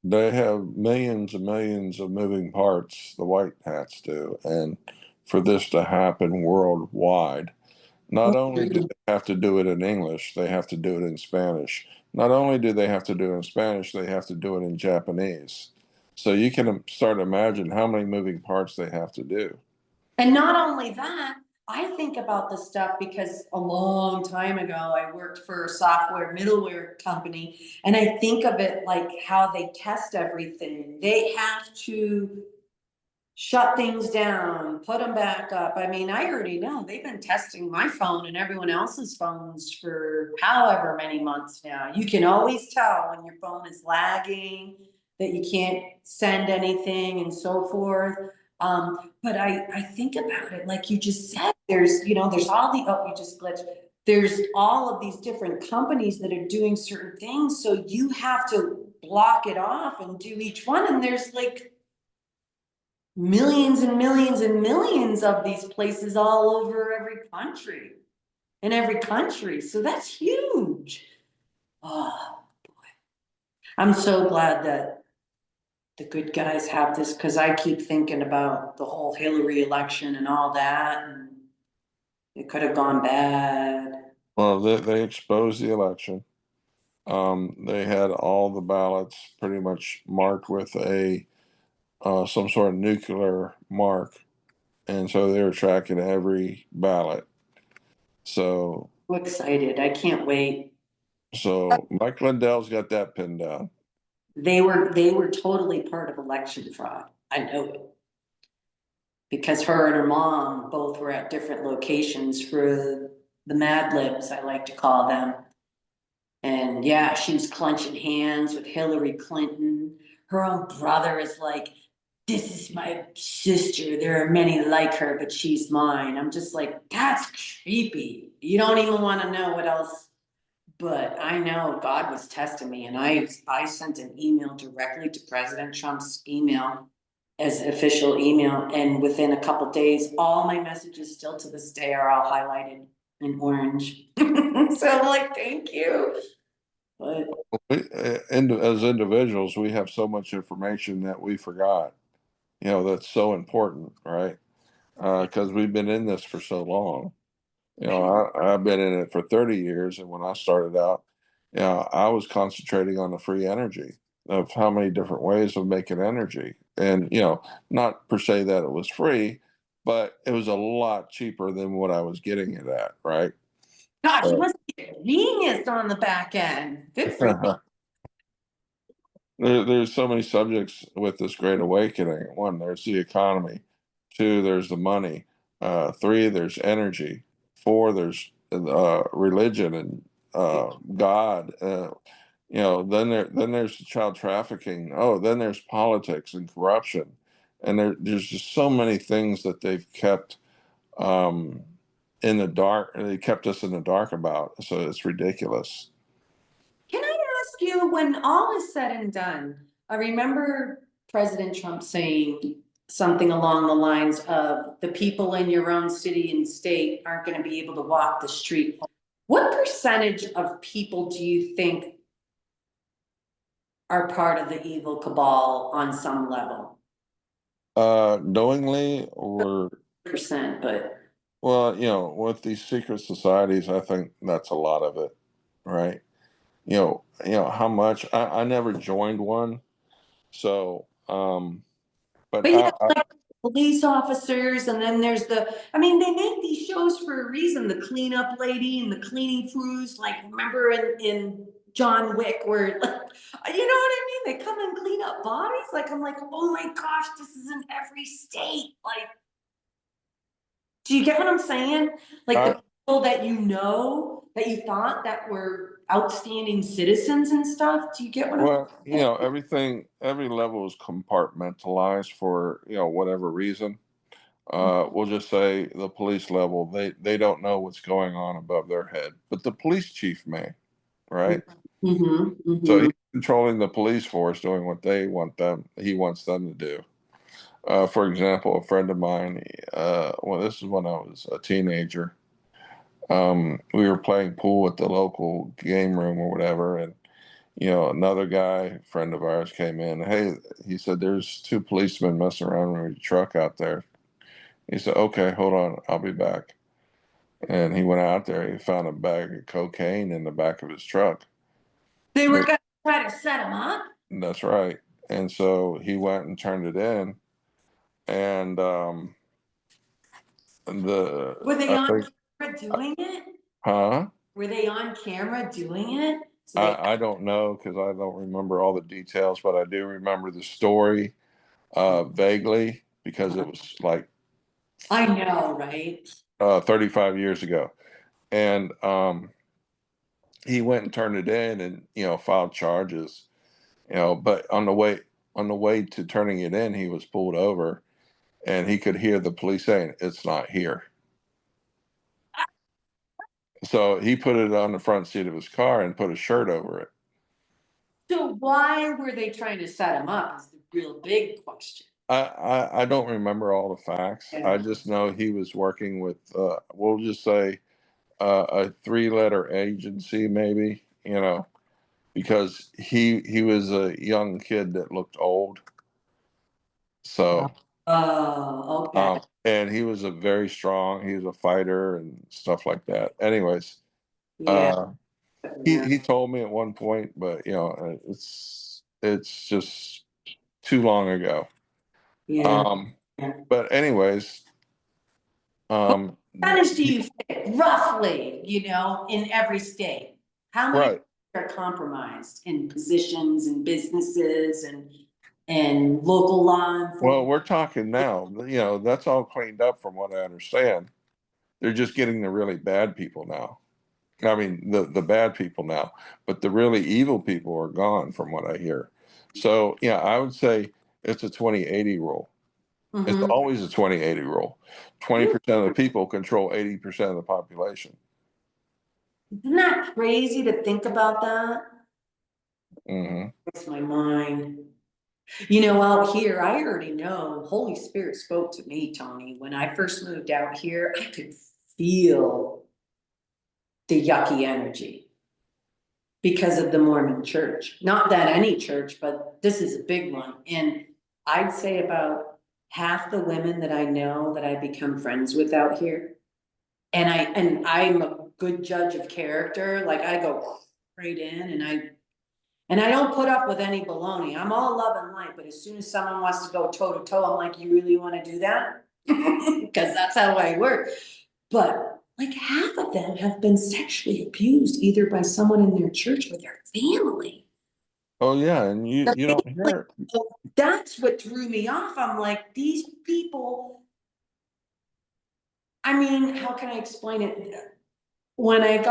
They have millions and millions of moving parts, the white hats do. And for this to happen worldwide, not only do they have to do it in English, they have to do it in Spanish. Not only do they have to do it in Spanish, they have to do it in Japanese. So you can start to imagine how many moving parts they have to do. And not only that, I think about this stuff because a long time ago, I worked for a software middleware company, and I think of it like how they test everything. They have to shut things down, put them back up. I mean, I already know they've been testing my phone and everyone else's phones for however many months now. You can always tell when your phone is lagging, that you can't send anything and so forth. But I think about it, like you just said, there's all you just glitched. There's all of these different companies that are doing certain things. So you have to block it off and do each one. And there's like millions and millions and millions of these places all over every country. in every country. So that's huge. Oh, I'm so glad that the good guys have this, because I keep thinking about the whole Hillary election and all that, and it could have gone bad. Well, they exposed the election. They had all the ballots pretty much marked with a some sort of nuclear mark, and so they were tracking every ballot. So, I'm excited. I can't wait. Mike Lindell's got that pinned down. They were totally part of election fraud. I know it. Because her and her mom both were at different locations for the Mad Libs, I like to call them. And yeah, she was clenching hands with Hillary Clinton. Her own brother is like, this is my sister. There are many like her, but she's mine. I'm just like, that's creepy. You don't even want to know what else. But I know God was testing me, and I sent an email directly to President Trump's email as official email, and within a couple days, all my messages still to this day are all highlighted in orange. So I'm like, thank you. But As individuals, we have so much information that we forgot. That's so important, right? Because we've been in this for so long. I've been in it for 30 years, and when I started out, I was concentrating on the free energy of how many different ways of making energy, and not per se that it was free, but it was a lot cheaper than what I was getting it at, right? gosh, you must be a genius on the back end. Good for you. There's so many subjects with this great awakening. One, there's the economy. Two, there's the money. Three, there's energy. Four, there's religion and God. Then there's child trafficking. Oh, then there's politics and corruption, and there's just so many things that they've kept um, in the dark. They kept us in the dark about. So it's ridiculous. Can I ask you, when all is said and done, I remember President Trump saying something along the lines of the people in your own city and state aren't going to be able to walk the street. What percentage of people do you think are part of the evil cabal on some level? Knowingly or Percent, but well, with these secret societies, I think that's a lot of it, right? How much I never joined one, so but but yeah, like police officers, and then there's I mean, they make these shows for a reason. The cleanup lady and the cleaning crews, like remember in John Wick, where like, you know what I mean? They come and clean up bodies. Like I'm like, oh my gosh, this is in every state. Like, do you get what I'm saying? Like I the people that you know that you thought that were outstanding citizens and stuff. Do you get what I'm well, saying? every level is compartmentalized for whatever reason. We'll just say the police level, they don't know what's going on above their head, but the police chief may, right? Mm-hmm, So mm-hmm. he's controlling the police force, doing what he wants them to do. For example, a friend of mine, well, this is when I was a teenager. We were playing pool at the local game room or whatever, and another guy, friend of ours, came in. Hey, he said, "There's two policemen messing around with your truck out there." He said, "Okay, hold on, I'll be back." And he went out there. He found a bag of cocaine in the back of his truck. They were gonna try to set him up. That's right. And so he went and turned it in, and Were they I on think, camera doing it? huh? Were they on camera doing it? So they, I don't know because I don't remember all the details, but I do remember the story vaguely because it was like I know, right? 35 years ago. And he went and turned it in and filed charges. But on the way to turning it in, he was pulled over, and he could hear the police saying, "It's not here." So he put it on the front seat of his car and put a shirt over it. So why were they trying to set him up is the real big question. I don't remember all the facts. I Yeah. just know he was working with, we'll just say, a 3-letter agency, maybe, because he was a young kid that looked old. So, Oh, okay. and he was a very strong. He was a fighter and stuff like that. Anyways, Yeah. uh, he Yeah. he told me at one point, but it's just too long ago. Yeah. Um, Yeah. but anyways, um, Percentage do you fit roughly, in every state? How many right. are compromised in positions and businesses and local law Well, enforcement? we're talking now. That's all cleaned up from what I understand. They're just getting the really bad people now. I mean, the bad people now, but the really evil people are gone from what I hear. So, yeah, I would say it's a 20/80 rule. It's Mm-hmm. always a 20/80 rule. 20% of the people control 80% of the population. Isn't that crazy to think about that? Hmm. It's my mind. Out here, I already know Holy Spirit spoke to me, Tony. When I first moved out here, I could feel the yucky energy because of the Mormon church. Not that any church, but this is a big one. And I'd say about half the women that I know that I become friends with out here. And I'm a good judge of character. Like I go right in and I don't put up with any baloney. I'm all love and light, but as soon as someone wants to go toe to toe, I'm like, you really want to do that? Because that's how I work. But like half of them have been sexually abused either by someone in their church or their family. Oh yeah, and you don't hear it. That's what threw me off. I'm like, these people, I mean, how can I explain it? When I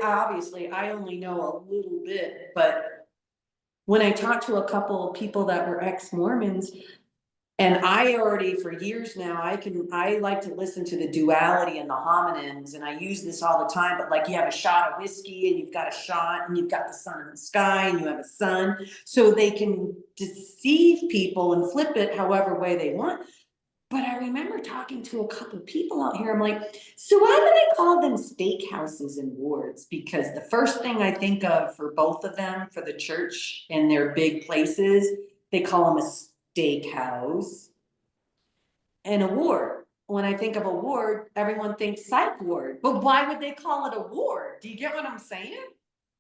obviously, I only know a little bit, but when I talked to a couple of people that were ex-Mormons, and I already, for years now, I like to listen to the duality and the homonyms, and I use this all the time, but like you have a shot of whiskey and you've got a shot and you've got the sun in the sky and you have a sun. So they can deceive people and flip it however way they want. But I remember talking to a couple of people out here. I'm like, so why do they call them steakhouses and wards? Because the first thing I think of for both of them, for the church and their big places, they call them a steakhouse and a ward. When I think of a ward, everyone thinks psych ward. But why would they call it a ward? Do you get what I'm saying?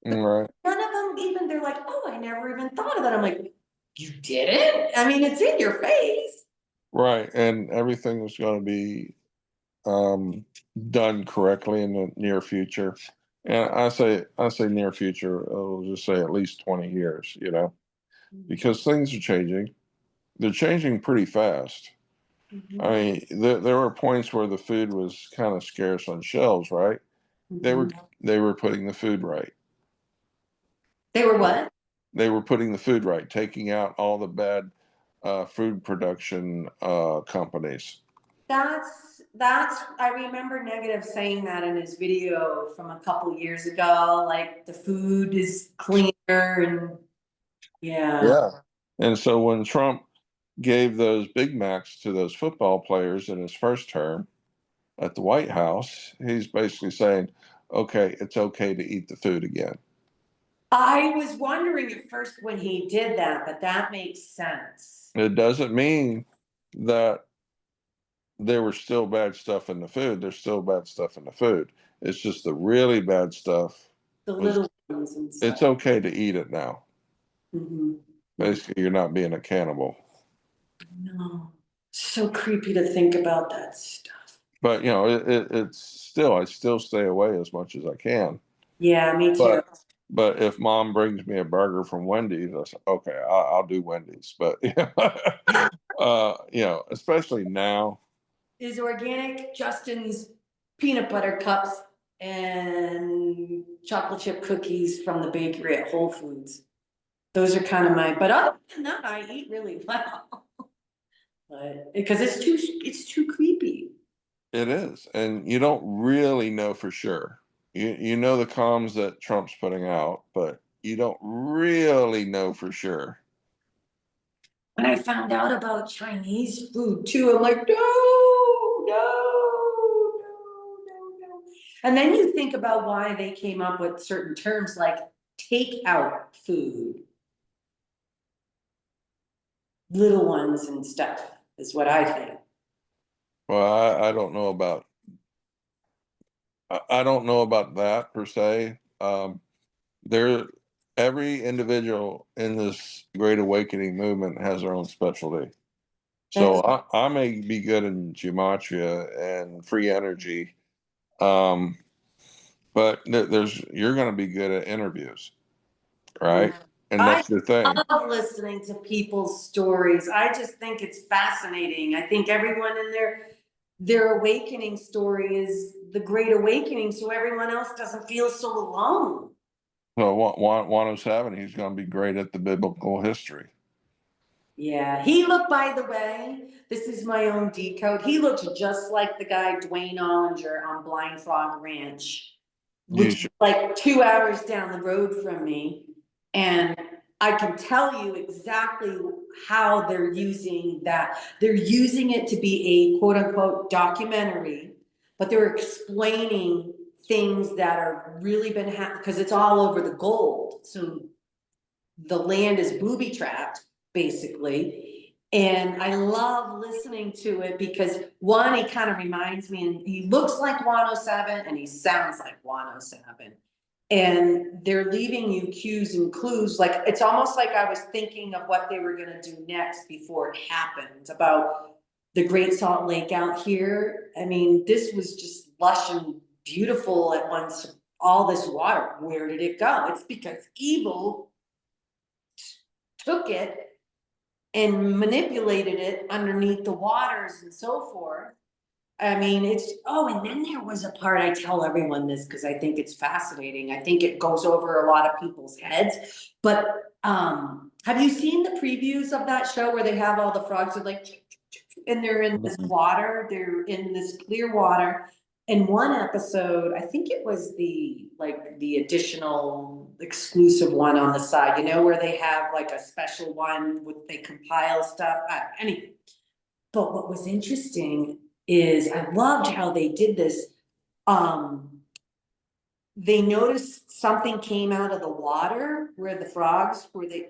Right, None of them even, they're like, oh, I never even thought of that. I'm like, you didn't? I mean, it's in your face. right, and everything is going to be um, done correctly in the near future. And I say near future. I'll just say at least 20 years. Because things are changing. They're changing pretty fast. I Mhm. mean, there were points where the food was kind of scarce on shelves, right? They were Mhm. they were putting the food right. They were what? They were putting the food right, taking out all the bad food production companies. That's I remember Negative saying that in his video from a couple years ago, like the food is cleaner and yeah. Yeah. And so when Trump gave those Big Macs to those football players in his first term at the White House, he's basically saying, okay, it's okay to eat the food again. I was wondering at first when he did that, but that makes sense. It doesn't mean that there was still bad stuff in the food. There's still bad stuff in the food. It's just the really bad stuff The was, little ones and it's stuff. okay to eat it now. Mm-hmm. Yeah. Basically, you're not being a cannibal. No. So creepy to think about that stuff. But, it's still, I still stay away as much as I can. Yeah, me too. But if mom brings me a burger from Wendy's, I say, okay, I'll do Wendy's. But, especially now. Is organic Justin's peanut butter cups and chocolate chip cookies from the bakery at Whole Foods. Those are kind of but other than that, I eat really well. But because it's too creepy. It is. And you don't really know for sure. You know the comms that Trump's putting out, but you don't really know for sure. When I found out about Chinese food too, I'm like, no, no, no, no, no. And then you think about why they came up with certain terms like takeout food, little ones and stuff, is what I think. Well, I don't know about I don't know about that per se. There, every individual in this Great Awakening movement has their own specialty. So That's I may be good in gematria and free energy, um, but there's you're going to be good at interviews, right? And I that's your thing. love listening to people's stories. I just think it's fascinating. I think everyone in their awakening story is the great awakening, so everyone else doesn't feel so alone. So 107, he's going to be great at the biblical history. Yeah, he looked, by the way, this is my own decode. He looked just like the guy Dwayne Ollinger on Blind Frog Ranch, You which is should, like 2 hours down the road from me. And I can tell you exactly how they're using that. They're using it to be a quote unquote documentary, but they're explaining things that are really been happening because it's all over the gold. So the land is booby trapped, basically. And I love listening to it because one, he kind of reminds me, and he looks like 107 and he sounds like 107. And they're leaving you cues and clues. Like it's almost like I was thinking of what they were going to do next before it happened about the Great Salt Lake out here. I mean, this was just lush and beautiful at once. All this water, where did it go? It's because evil took it and manipulated it underneath the waters and so forth. I mean, it's, oh, and then there was a part, I tell everyone this because I think it's fascinating. I think it goes over a lot of people's heads. But have you seen the previews of that show where they have all the frogs are like, and they're in this water, they're in this clear water. In one episode, I think it was the additional exclusive one on the side, you know, where they have like a special one with they compile stuff. Anyway, but what was interesting is I loved how they did this. Um, they noticed something came out of the water where the frogs were they,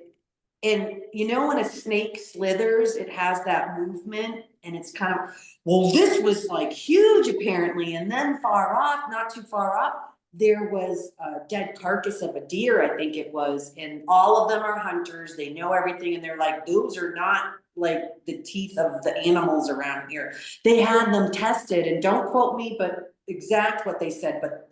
and you know when a snake slithers it has that movement and it's kind of, well, this was like huge apparently, and then far off, not too far off, there was a dead carcass of a deer, I think it was, and all of them are hunters, they know everything, and they're like, those are not like the teeth of the animals around here. They had them tested, and don't quote me but exact what they said, but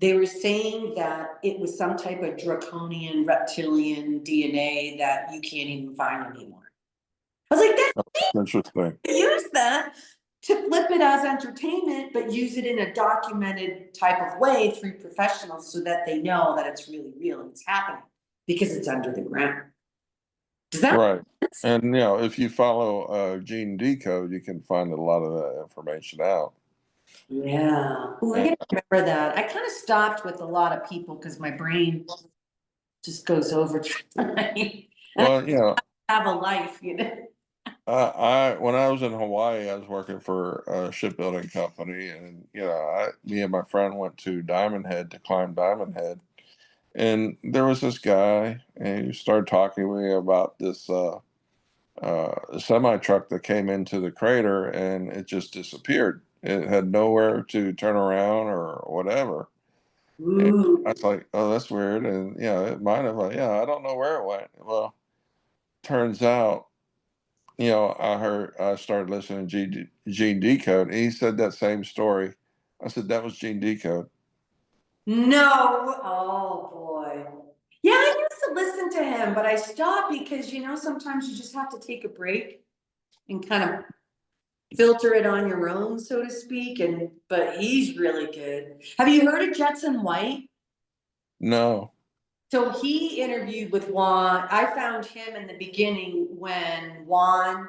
they were saying that it was some type of draconian reptilian DNA that you can't even find anymore. I was like, that's interesting. use that to flip it as entertainment, but use it in a documented type of way through professionals so that they know that it's really real and it's happening because it's under the ground. Does that Right. And if you follow Gene Decode, you can find a lot of that information out. Yeah. Ooh, I And, gotta remember that. I kind of stopped with a lot of people because my brain just goes over time. And well, I have a life, you know. I when I was in Hawaii, I was working for a shipbuilding company, and me and my friend went to Diamond Head to climb Diamond Head, and there was this guy, and he started talking to me about this semi truck that came into the crater, and it just disappeared. It had nowhere to turn around or whatever. And I Ooh. was like, "Oh, that's weird." And it might have. I don't know where it went. Well, turns out. I started listening to Gene Decode, and he said that same story. I said, that was Gene Decode. No. Oh boy. Yeah, I used to listen to him, but I stopped because sometimes you just have to take a break and kind of filter it on your own, so to speak. And but he's really good. Have you heard of Jetson White? No. So he interviewed with Juan. I found him in the beginning when Juan,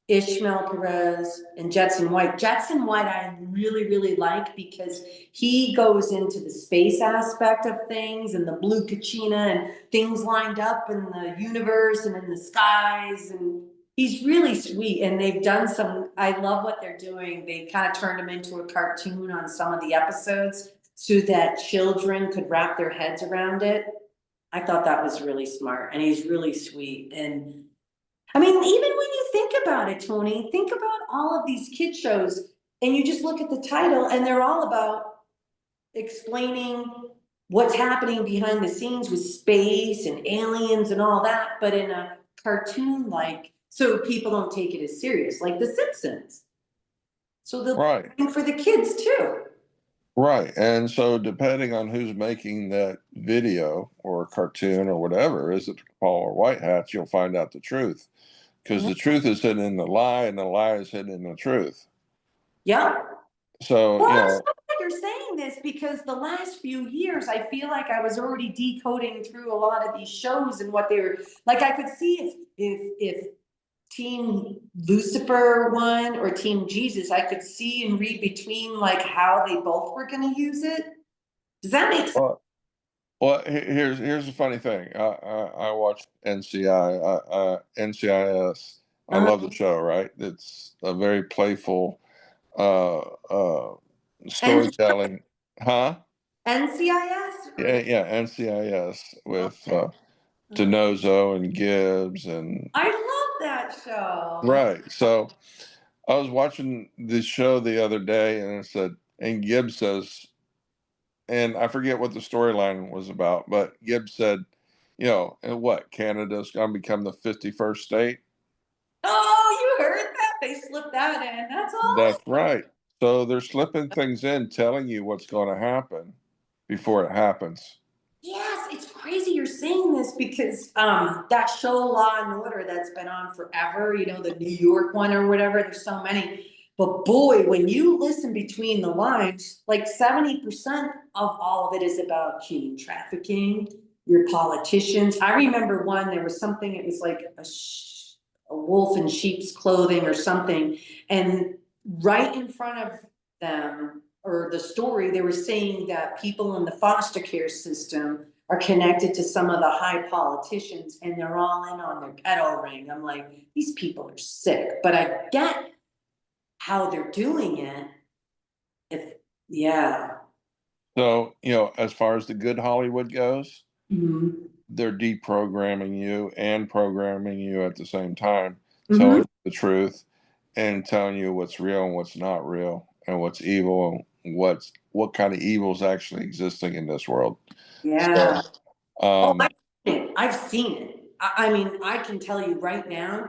Ishmael Perez, and Jetson White. Jetson White I really, really like because he goes into the space aspect of things and the blue kachina and things lined up in the universe and in the skies. And he's really sweet. And they've done some, I love what they're doing. They kind of turned him into a cartoon on some of the episodes. so that children could wrap their heads around it. I thought that was really smart, and he's really sweet. And I mean, even when you think about it, Tony, think about all of these kid shows, and you just look at the title, and they're all about explaining what's happening behind the scenes with space and aliens and all that, but in a cartoon like, so people don't take it as serious, like The Simpsons. So they'll Right. for the kids too. Right. And so depending on who's making that video or cartoon or whatever, is it Paul or White Hats, you'll find out the truth. Because the truth is hidden in the lie and the lie is hidden in the truth. Yeah. So, Well, you I'm so know, glad you're saying this, because the last few years, I feel like I was already decoding through a lot of these shows and what they were like. I could see if Team Lucifer won or Team Jesus, I could see and read between like how they both were going to use it. Does that make sense? well, here's the funny thing. I watch NCIS. I love the show. Right, it's a very playful And storytelling. Huh? NCIS? Yeah, NCIS with DeNozo and Gibbs and I love that show. right. So I was watching this show the other day, and it said, and Gibbs says, and I forget what the storyline was about, but Gibbs said, you know, and what, Canada's going to become the 51st state? Oh, you heard that? They slipped that in. That's That's awesome. right. So they're slipping things in, telling you what's going to happen before it happens. Yes, it's crazy you're saying this, because that show Law and Order that's been on forever, you know, the New York one or whatever, there's so many. But boy, when you listen between the lines, like 70% of all of it is about human trafficking, your politicians. I remember one, there was something, it was like a wolf in sheep's clothing or something, and right in front of them, or the story, they were saying that people in the foster care system are connected to some of the high politicians, and they're all in on their pedo ring. I'm like, these people are sick, but I get how they're doing it. If, yeah. So, you know, as far as the good Hollywood goes, Mm-hmm. they're deprogramming you and programming you at the same time, telling Mm-hmm. you the truth and telling you what's real and what's not real and what's evil and what kind of evil is actually existing in this world. Yeah. So, Oh, um, I've seen it. I mean, I can tell you right now.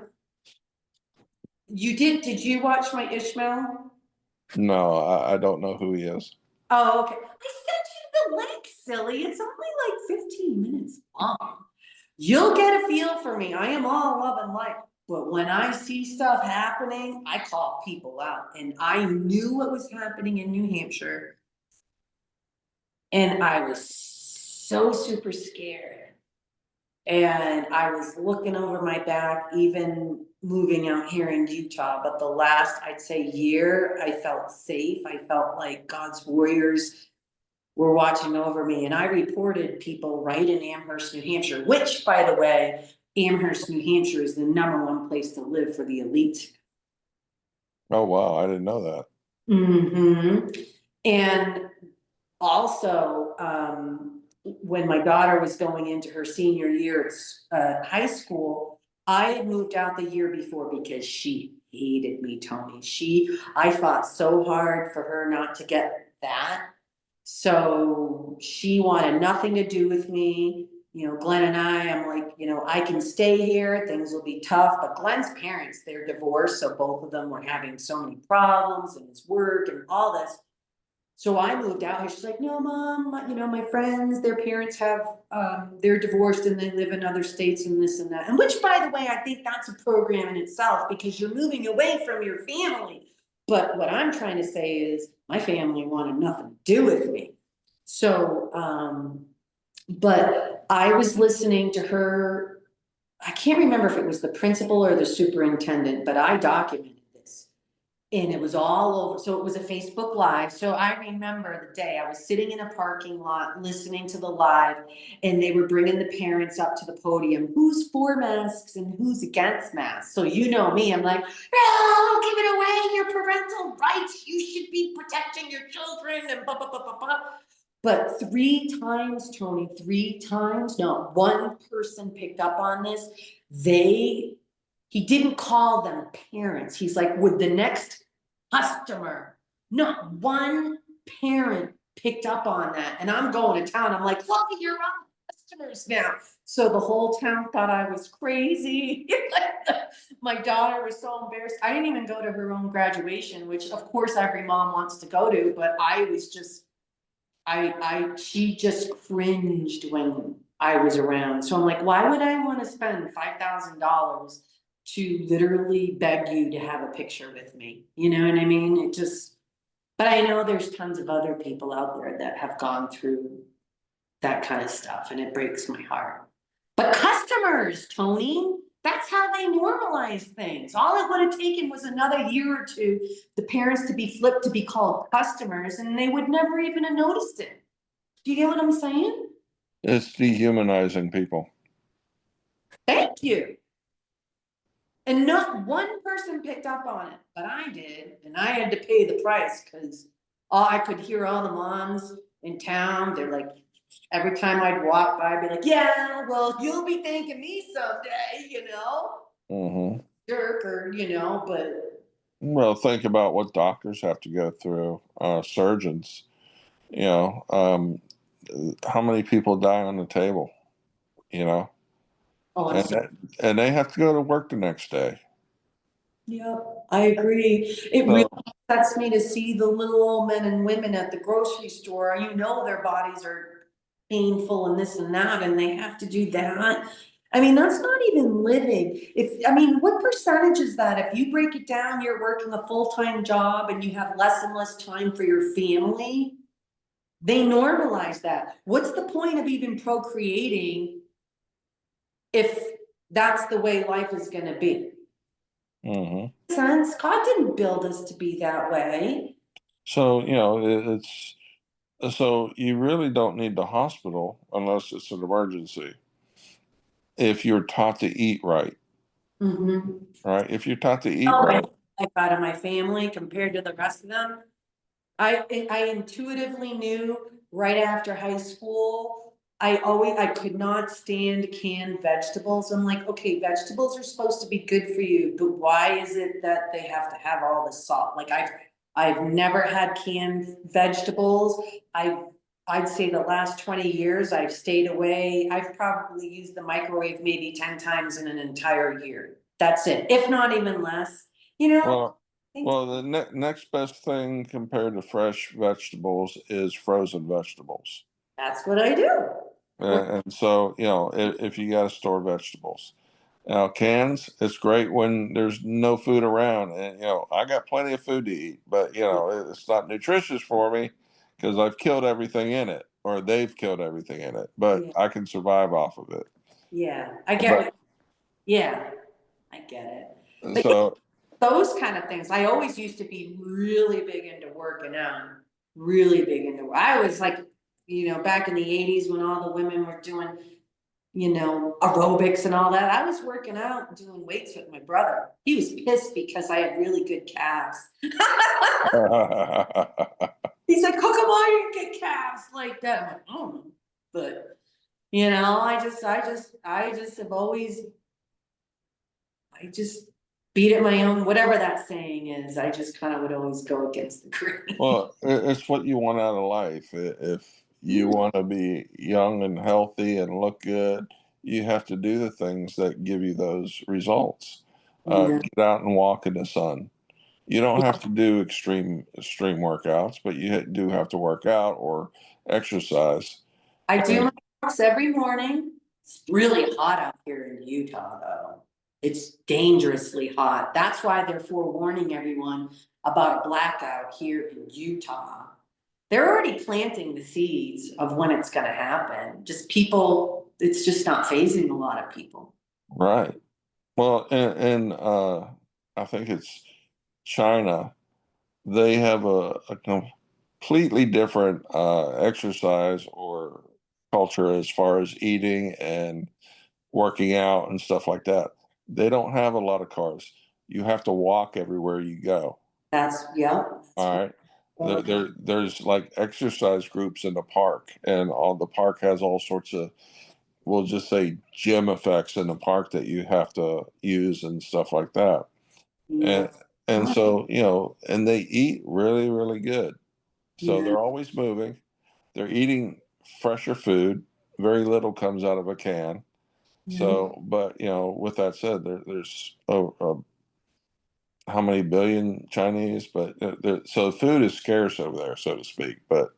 Did you watch my Ishmael? no, I don't know who he is. Oh, okay. I sent you the link, silly. It's only like 15 minutes long. You'll get a feel for me. I am all love and light. But when I see stuff happening, I call people out. And I knew what was happening in New Hampshire. And I was so super scared. And I was looking over my back, even moving out here in Utah. But the last, I'd say, year, I felt safe. I felt like God's warriors were watching over me. And I reported people right in Amherst, New Hampshire, which, by the way, Amherst, New Hampshire is the #1 place to live for the elite. Oh, wow. I didn't know that. Mm-hmm. And also, when my daughter was going into her senior year at high school, I had moved out the year before because she hated me, Tony. I fought so hard for her not to get that. So she wanted nothing to do with me. You know, Glenn and I'm like, you know, I can stay here, things will be tough. But Glenn's parents, they're divorced. So both of them were having so many problems and his work and all this. So I moved out here. She's like, no, mom, you know, my friends, their parents have, they're divorced and they live in other states and this and that. And which, by the way, I think that's a program in itself, because you're moving away from your family. But what I'm trying to say is my family wanted nothing to do with me. So, but I was listening to her. I can't remember if it was the principal or the superintendent, but I documented this. And it was all over. So it was a Facebook Live. So I remember the day I was sitting in a parking lot listening to the live, and they were bringing the parents up to the podium. Who's for masks and who's against masks? So you know me, I'm like, no, give it away, your parental rights. You should be protecting your children and blah, blah, blah, blah, blah. But 3 times, Tony, 3 times, not one person picked up on this. He didn't call them parents. He's like, would the next customer, not one parent picked up on that. And I'm going to town. I'm like, look at your own customers now. So the whole town thought I was crazy. My daughter was so embarrassed. I didn't even go to her own graduation, which of course every mom wants to go to, but I was just, she just cringed when I was around. So I'm like, why would I want to spend $5,000 to literally beg you to have a picture with me? You know what I mean? It just, but I know there's tons of other people out there that have gone through that kind of stuff, and it breaks my heart. But customers, Tony, that's how they normalize things. All it would have taken was another year or two, the parents to be flipped to be called customers, and they would never even have noticed it. Do you get what I'm saying? It's dehumanizing people. Thank you. And not one person picked up on it, but I did, and I had to pay the price because I could hear all the moms in town. They're like, every time I'd walk by, I'd be like, yeah, well, you'll be thanking me someday, you know? Mm-hmm. Jerk, or, but. Well, think about what doctors have to go through, surgeons, you know, how many people die on the table, you know, Oh, I'm and so. and they have to go to work the next day. Yep, I agree. It really So, upsets me to see the little old men and women at the grocery store. You know their bodies are painful and this and that, and they have to do that. I mean, that's not even living. What percentage is that? If you break it down, you're working a full-time job and you have less and less time for your family. They normalize that. What's the point of even procreating if that's the way life is gonna be? mhm. Sense. God didn't build us to be that way. So, you know, it's so you really don't need the hospital unless it's an emergency. If you're taught to eat right, Mm-hmm. right? If you're taught to eat Oh, right, like out of my family compared to the rest of them. I intuitively knew right after high school, I could not stand canned vegetables. I'm like, okay, vegetables are supposed to be good for you, but why is it that they have to have all the salt? Like I've never had canned vegetables. I'd say the last 20 years I've stayed away. I've probably used the microwave maybe 10 times in an entire year. That's it, if not even less. You know, well, well, the next best thing compared to fresh vegetables is frozen vegetables. that's what I do. And so, you know, if you got to store vegetables. Now, cans, it's great when there's no food around. And, you know, I got plenty of food to eat, but, you know, it's not nutritious for me because I've killed everything in it or they've killed everything in it, but Yeah, I can survive off of it. yeah, I get But what, yeah, I get it. But yeah, so, those kind of things, I always used to be really big into working out, really big into, I was like, back in the 80s when all the women were doing, aerobics and all that, I was working out and doing weights with my brother. He was pissed because I had really good calves. He's like, how come I didn't get calves like that? I'm like, oh, but I just have always, I just beat it my own, whatever that saying is. I just kind of would always go against the grain. well, it's what you want out of life. If you Yeah. want to be young and healthy and look good, you have to do the things that give you those results. Yeah. Get out and walk in the sun. You don't have to do extreme workouts, but you do have to work out or exercise. I do And my walks every morning. It's really hot out here in Utah, though. It's dangerously hot. That's why they're forewarning everyone about a blackout here in Utah. They're already planting the seeds of when it's going to happen. Just people, it's just not phasing a lot of people. right. Well, I think it's China. They have a completely different exercise or culture as far as eating and working out and stuff like that. They don't have a lot of cars. You have to walk everywhere you go. Yeah. All right. There's like exercise groups in the park, and all the park has all sorts of, we'll just say, gym effects in the park that you have to use and stuff like that. Yeah. And so, and they eat really, really good. So Yeah. they're always moving. They're eating fresher food. Very little comes out of a can. Yeah. So, but with that said, there's how many billion Chinese? But so food is scarce over there, so to speak. But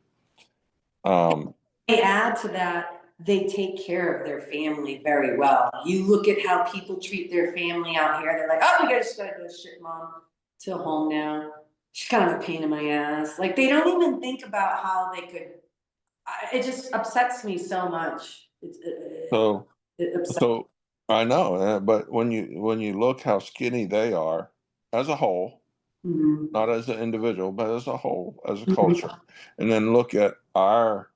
They add to that, they take care of their family very well. You look at how people treat their family out here. They're like, oh, we gotta go shit, mom, to home now. She's kind of a pain in my ass. Like, they don't even think about how they could. It just upsets me so much. so It upsets. so I know, but when you look how skinny they are as a whole, Mhm. not as an individual, but as a whole, as a culture, Mhm. and then look at our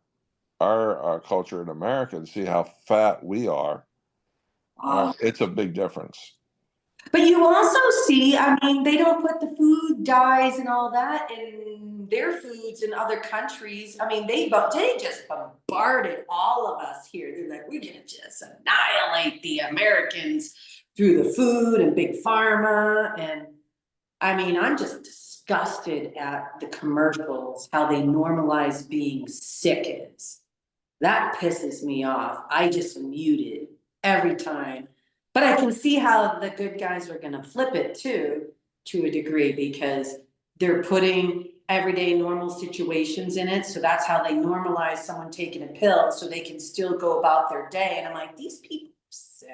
culture in America and see how fat we are. Oh. It's a big difference. But you also see, I mean, they don't put the food dyes and all that in their foods in other countries. I mean, they just bombarded all of us here. They're like, we're gonna just annihilate the Americans through the food and big pharma. And I mean, I'm just disgusted at the commercials, how they normalize being sick is. That pisses me off. I just mute it every time. But I can see how the good guys are gonna flip it too, to a degree, because they're putting everyday normal situations in it. So that's how they normalize someone taking a pill so they can still go about their day. And I'm like, these people are sick.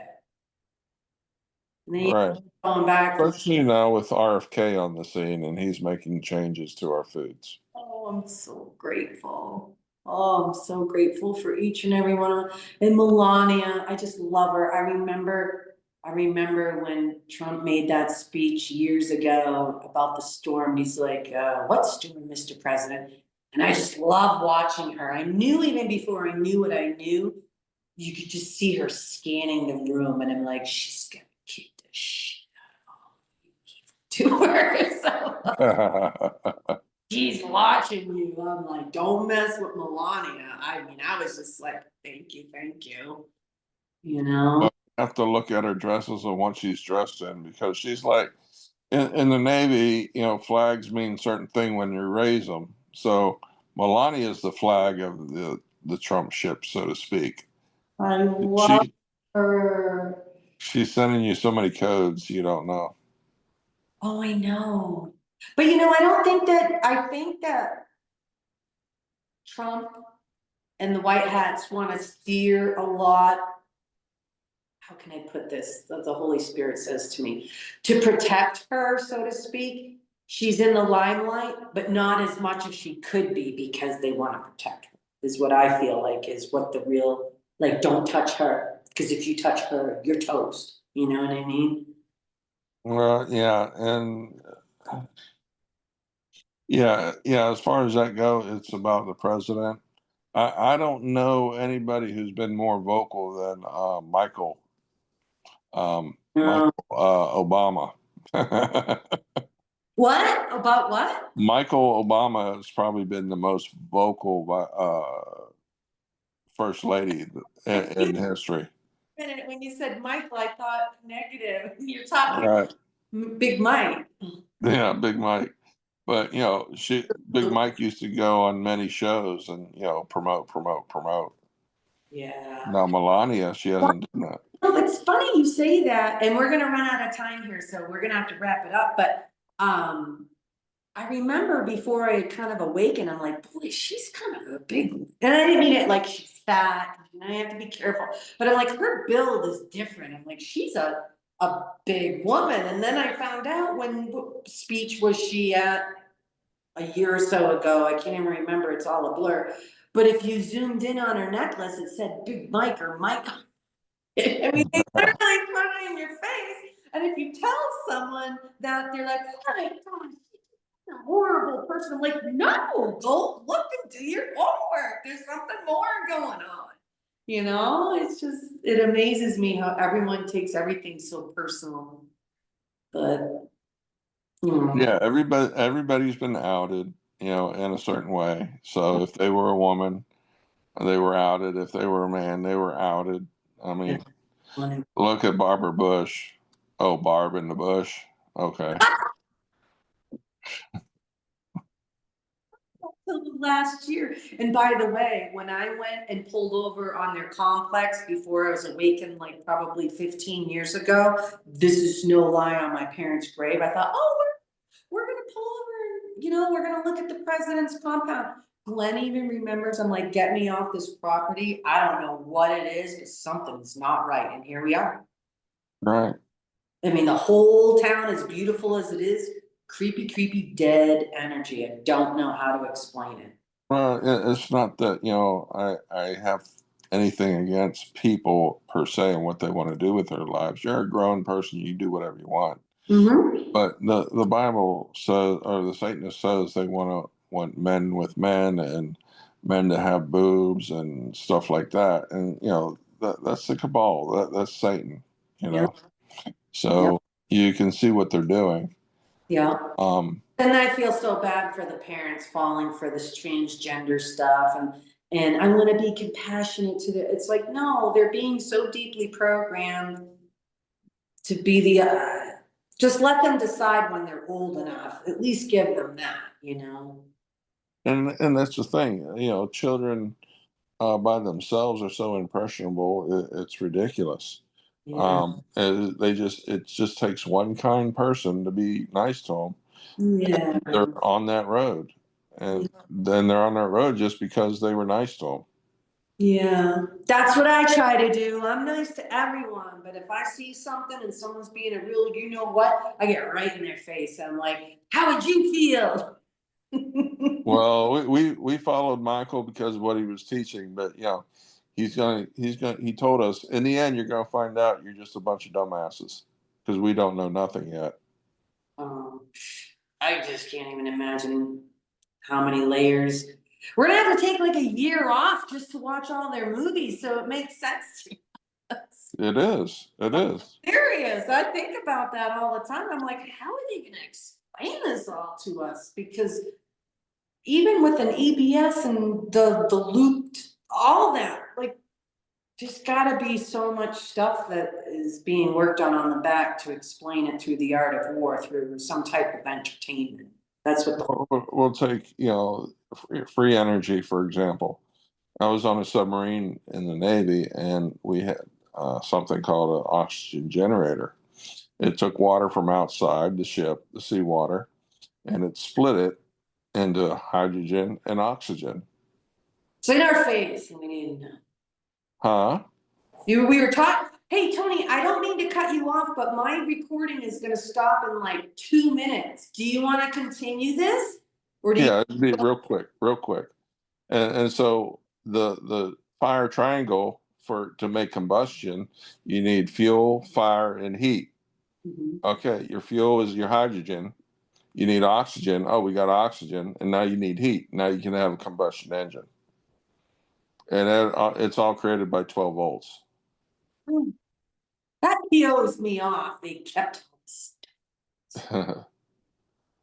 And they Right. going back to, Especially now with RFK on the scene and he's making changes to our foods. oh, I'm so grateful. Oh, I'm so grateful for each and every one of them. And Melania, I just love her. I remember when Trump made that speech years ago about the storm. He's like, what storm, Mr. President? And I just love watching her. I knew even before I knew what I knew, you could just see her scanning the room. And I'm like, she's gonna kick the shit out of all you to her. So he's watching you. I'm like, don't mess with Melania. I mean, I was just like, thank you, thank you. You know? But you have to look at her dresses and what she's dressed in, because she's like, in the Navy, flags mean certain thing when you raise them. So Melania is the flag of the Trump ship, so to speak. I love She her. she's sending you so many codes you don't know. Oh, I know. But I think that Trump and the White Hats want to steer a lot. How can I put this? The Holy Spirit says to me, to protect her, so to speak. She's in the limelight, but not as much as she could be because they want to protect her, is what I feel like is what the real, like, don't touch her. Because if you touch her, you're toast. You know what I mean? Well, yeah, and yeah. As far as that goes, it's about the president. I don't know anybody who's been more vocal than No. Michael Obama. What? About what? Michael Obama has probably been the most vocal first lady in history. When you said Michael, I thought negative. You're talking Right. Big Mike. Yeah, Big Mike. But Big Mike used to go on many shows and promote, promote, promote. Yeah. Now Melania, she hasn't done that. Well, it's funny you say that, and we're gonna run out of time here, so we're gonna have to wrap it up. But I remember before I kind of awakened, I'm like, boy, she's kind of a big, and I didn't mean it like she's fat, and I have to be careful. But I'm like, her build is different. I'm like, she's a big woman. And then I found out what speech was she at a year or so ago. I can't even remember. It's all a blur. But if you zoomed in on her necklace, it said Big Mike or Mike. I mean, they literally put it in your face. And if you tell someone that, they're like, oh my gosh, she's a horrible person. I'm like, no, go look and do your homework. There's something more going on. It's just, it amazes me how everyone takes everything so personal. But, Yeah, everybody's been outed. you know, in a certain way. So if they were a woman, they were outed. If they were a man, they were outed. I mean, look at Barbara Bush. Oh, Barb in the bush. Okay. Till the last year. And by the way, when I went and pulled over on their complex before I was awakened, like probably 15 years ago, this is no lie, on my parents' grave, I thought, oh, we're gonna pull over and, we're gonna look at the president's compound. Glenn even remembers, I'm like, get me off this property. I don't know what it is, but something's not right. And here we are. Right. I mean, the whole town, as beautiful as it is, creepy, creepy, dead energy. I don't know how to explain it. Well, it's not that, you know, I have anything against people per se and what they want to do with their lives. You're a grown person, you do whatever you want. Mm-hmm. But the Bible says, or the Satanist says, they want men with men and men to have boobs and stuff like that. And you know that's the cabal. That's Satan. You Yeah. know, Yeah. so you can see what they're doing. Yeah. Um, And I feel so bad for the parents falling for this transgender stuff, and I want to be compassionate to the. It's like, no, they're being so deeply programmed to be the. Just let them decide when they're old enough. At least give them that. and that's the thing. You know, children by themselves are so impressionable. It's ridiculous. Yeah. It just takes one kind person to be nice to them. Yeah. They're on that road, and then they're on that road just because they were nice to them. Yeah, that's what I try to do. I'm nice to everyone, but if I see something and someone's being a real, what, I get right in their face. I'm like, how would you feel? Well, we followed Michael because of what he was teaching, but you know, he told us in the end you're gonna find out you're just a bunch of dumbasses because we don't know nothing yet. Um, I just can't even imagine how many layers. We're gonna have to take like a year off just to watch all their movies, so it makes sense to us. It is. It is. Serious. I think about that all the time. I'm like, how are they gonna explain this all to us? Because even with an EBS and the looped, all that, like, there's gotta be so much stuff that is being worked on the back to explain it through the art of war, through some type of entertainment. That's what the. We'll take you know free energy for example. I was on a submarine in the Navy, and we had something called an oxygen generator. It took water from outside the ship, the seawater, and it split it into hydrogen and oxygen. It's in our face, and we need to know. Huh? We were taught, hey, Tony, I don't mean to cut you off, but my recording is gonna stop in like 2 minutes. Do you wanna continue this? Or do you? Yeah, it'd be real quick, real quick. And so the fire triangle for to make combustion, you need fuel, fire, and heat. Mhm. Okay, your fuel is your hydrogen. You need oxygen. Oh, we got oxygen, and now you need heat. Now you can have a combustion engine, and it's all created by 12 volts. That peels me off. They kept us.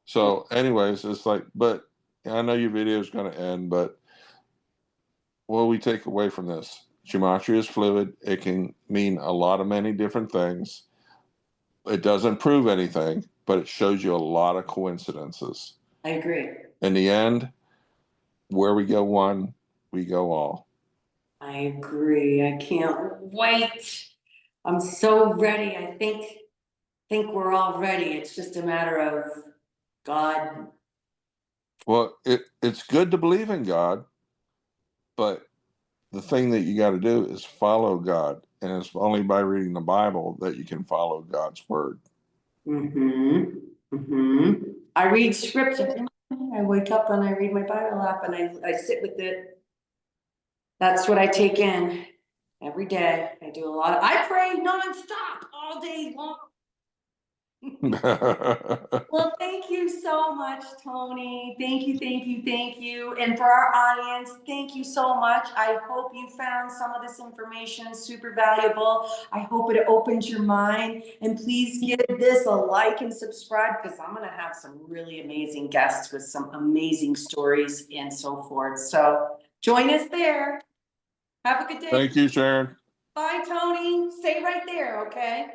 So, anyways, it's like, but I know your video is going to end, but what do we take away from this? Gematria is fluid. It can mean a lot of many different things. It doesn't prove anything, but it shows you a lot of coincidences. I agree. In the end, where we go one, we go all. I agree. I can't wait. I'm so ready. I think we're all ready. It's just a matter of God. Well, it's good to believe in God, but the thing that you got to do is follow God. And it's only by reading the Bible that you can follow God's word. Mm-hmm. Mm-hmm. I read scripture. I wake up and I read my Bible app and I sit with it. That's what I take in every day. I do a lot of, I pray nonstop all day long. Well, thank you so much, Tony. Thank you, thank you, thank you. And for our audience, thank you so much. I hope you found some of this information super valuable. I hope it opens your mind. And please give this a like and subscribe, because I'm going to have some really amazing guests with some amazing stories and so forth. So join us there. Have a good day. Thank you, Sharon. Bye, Tony. Stay right there, okay?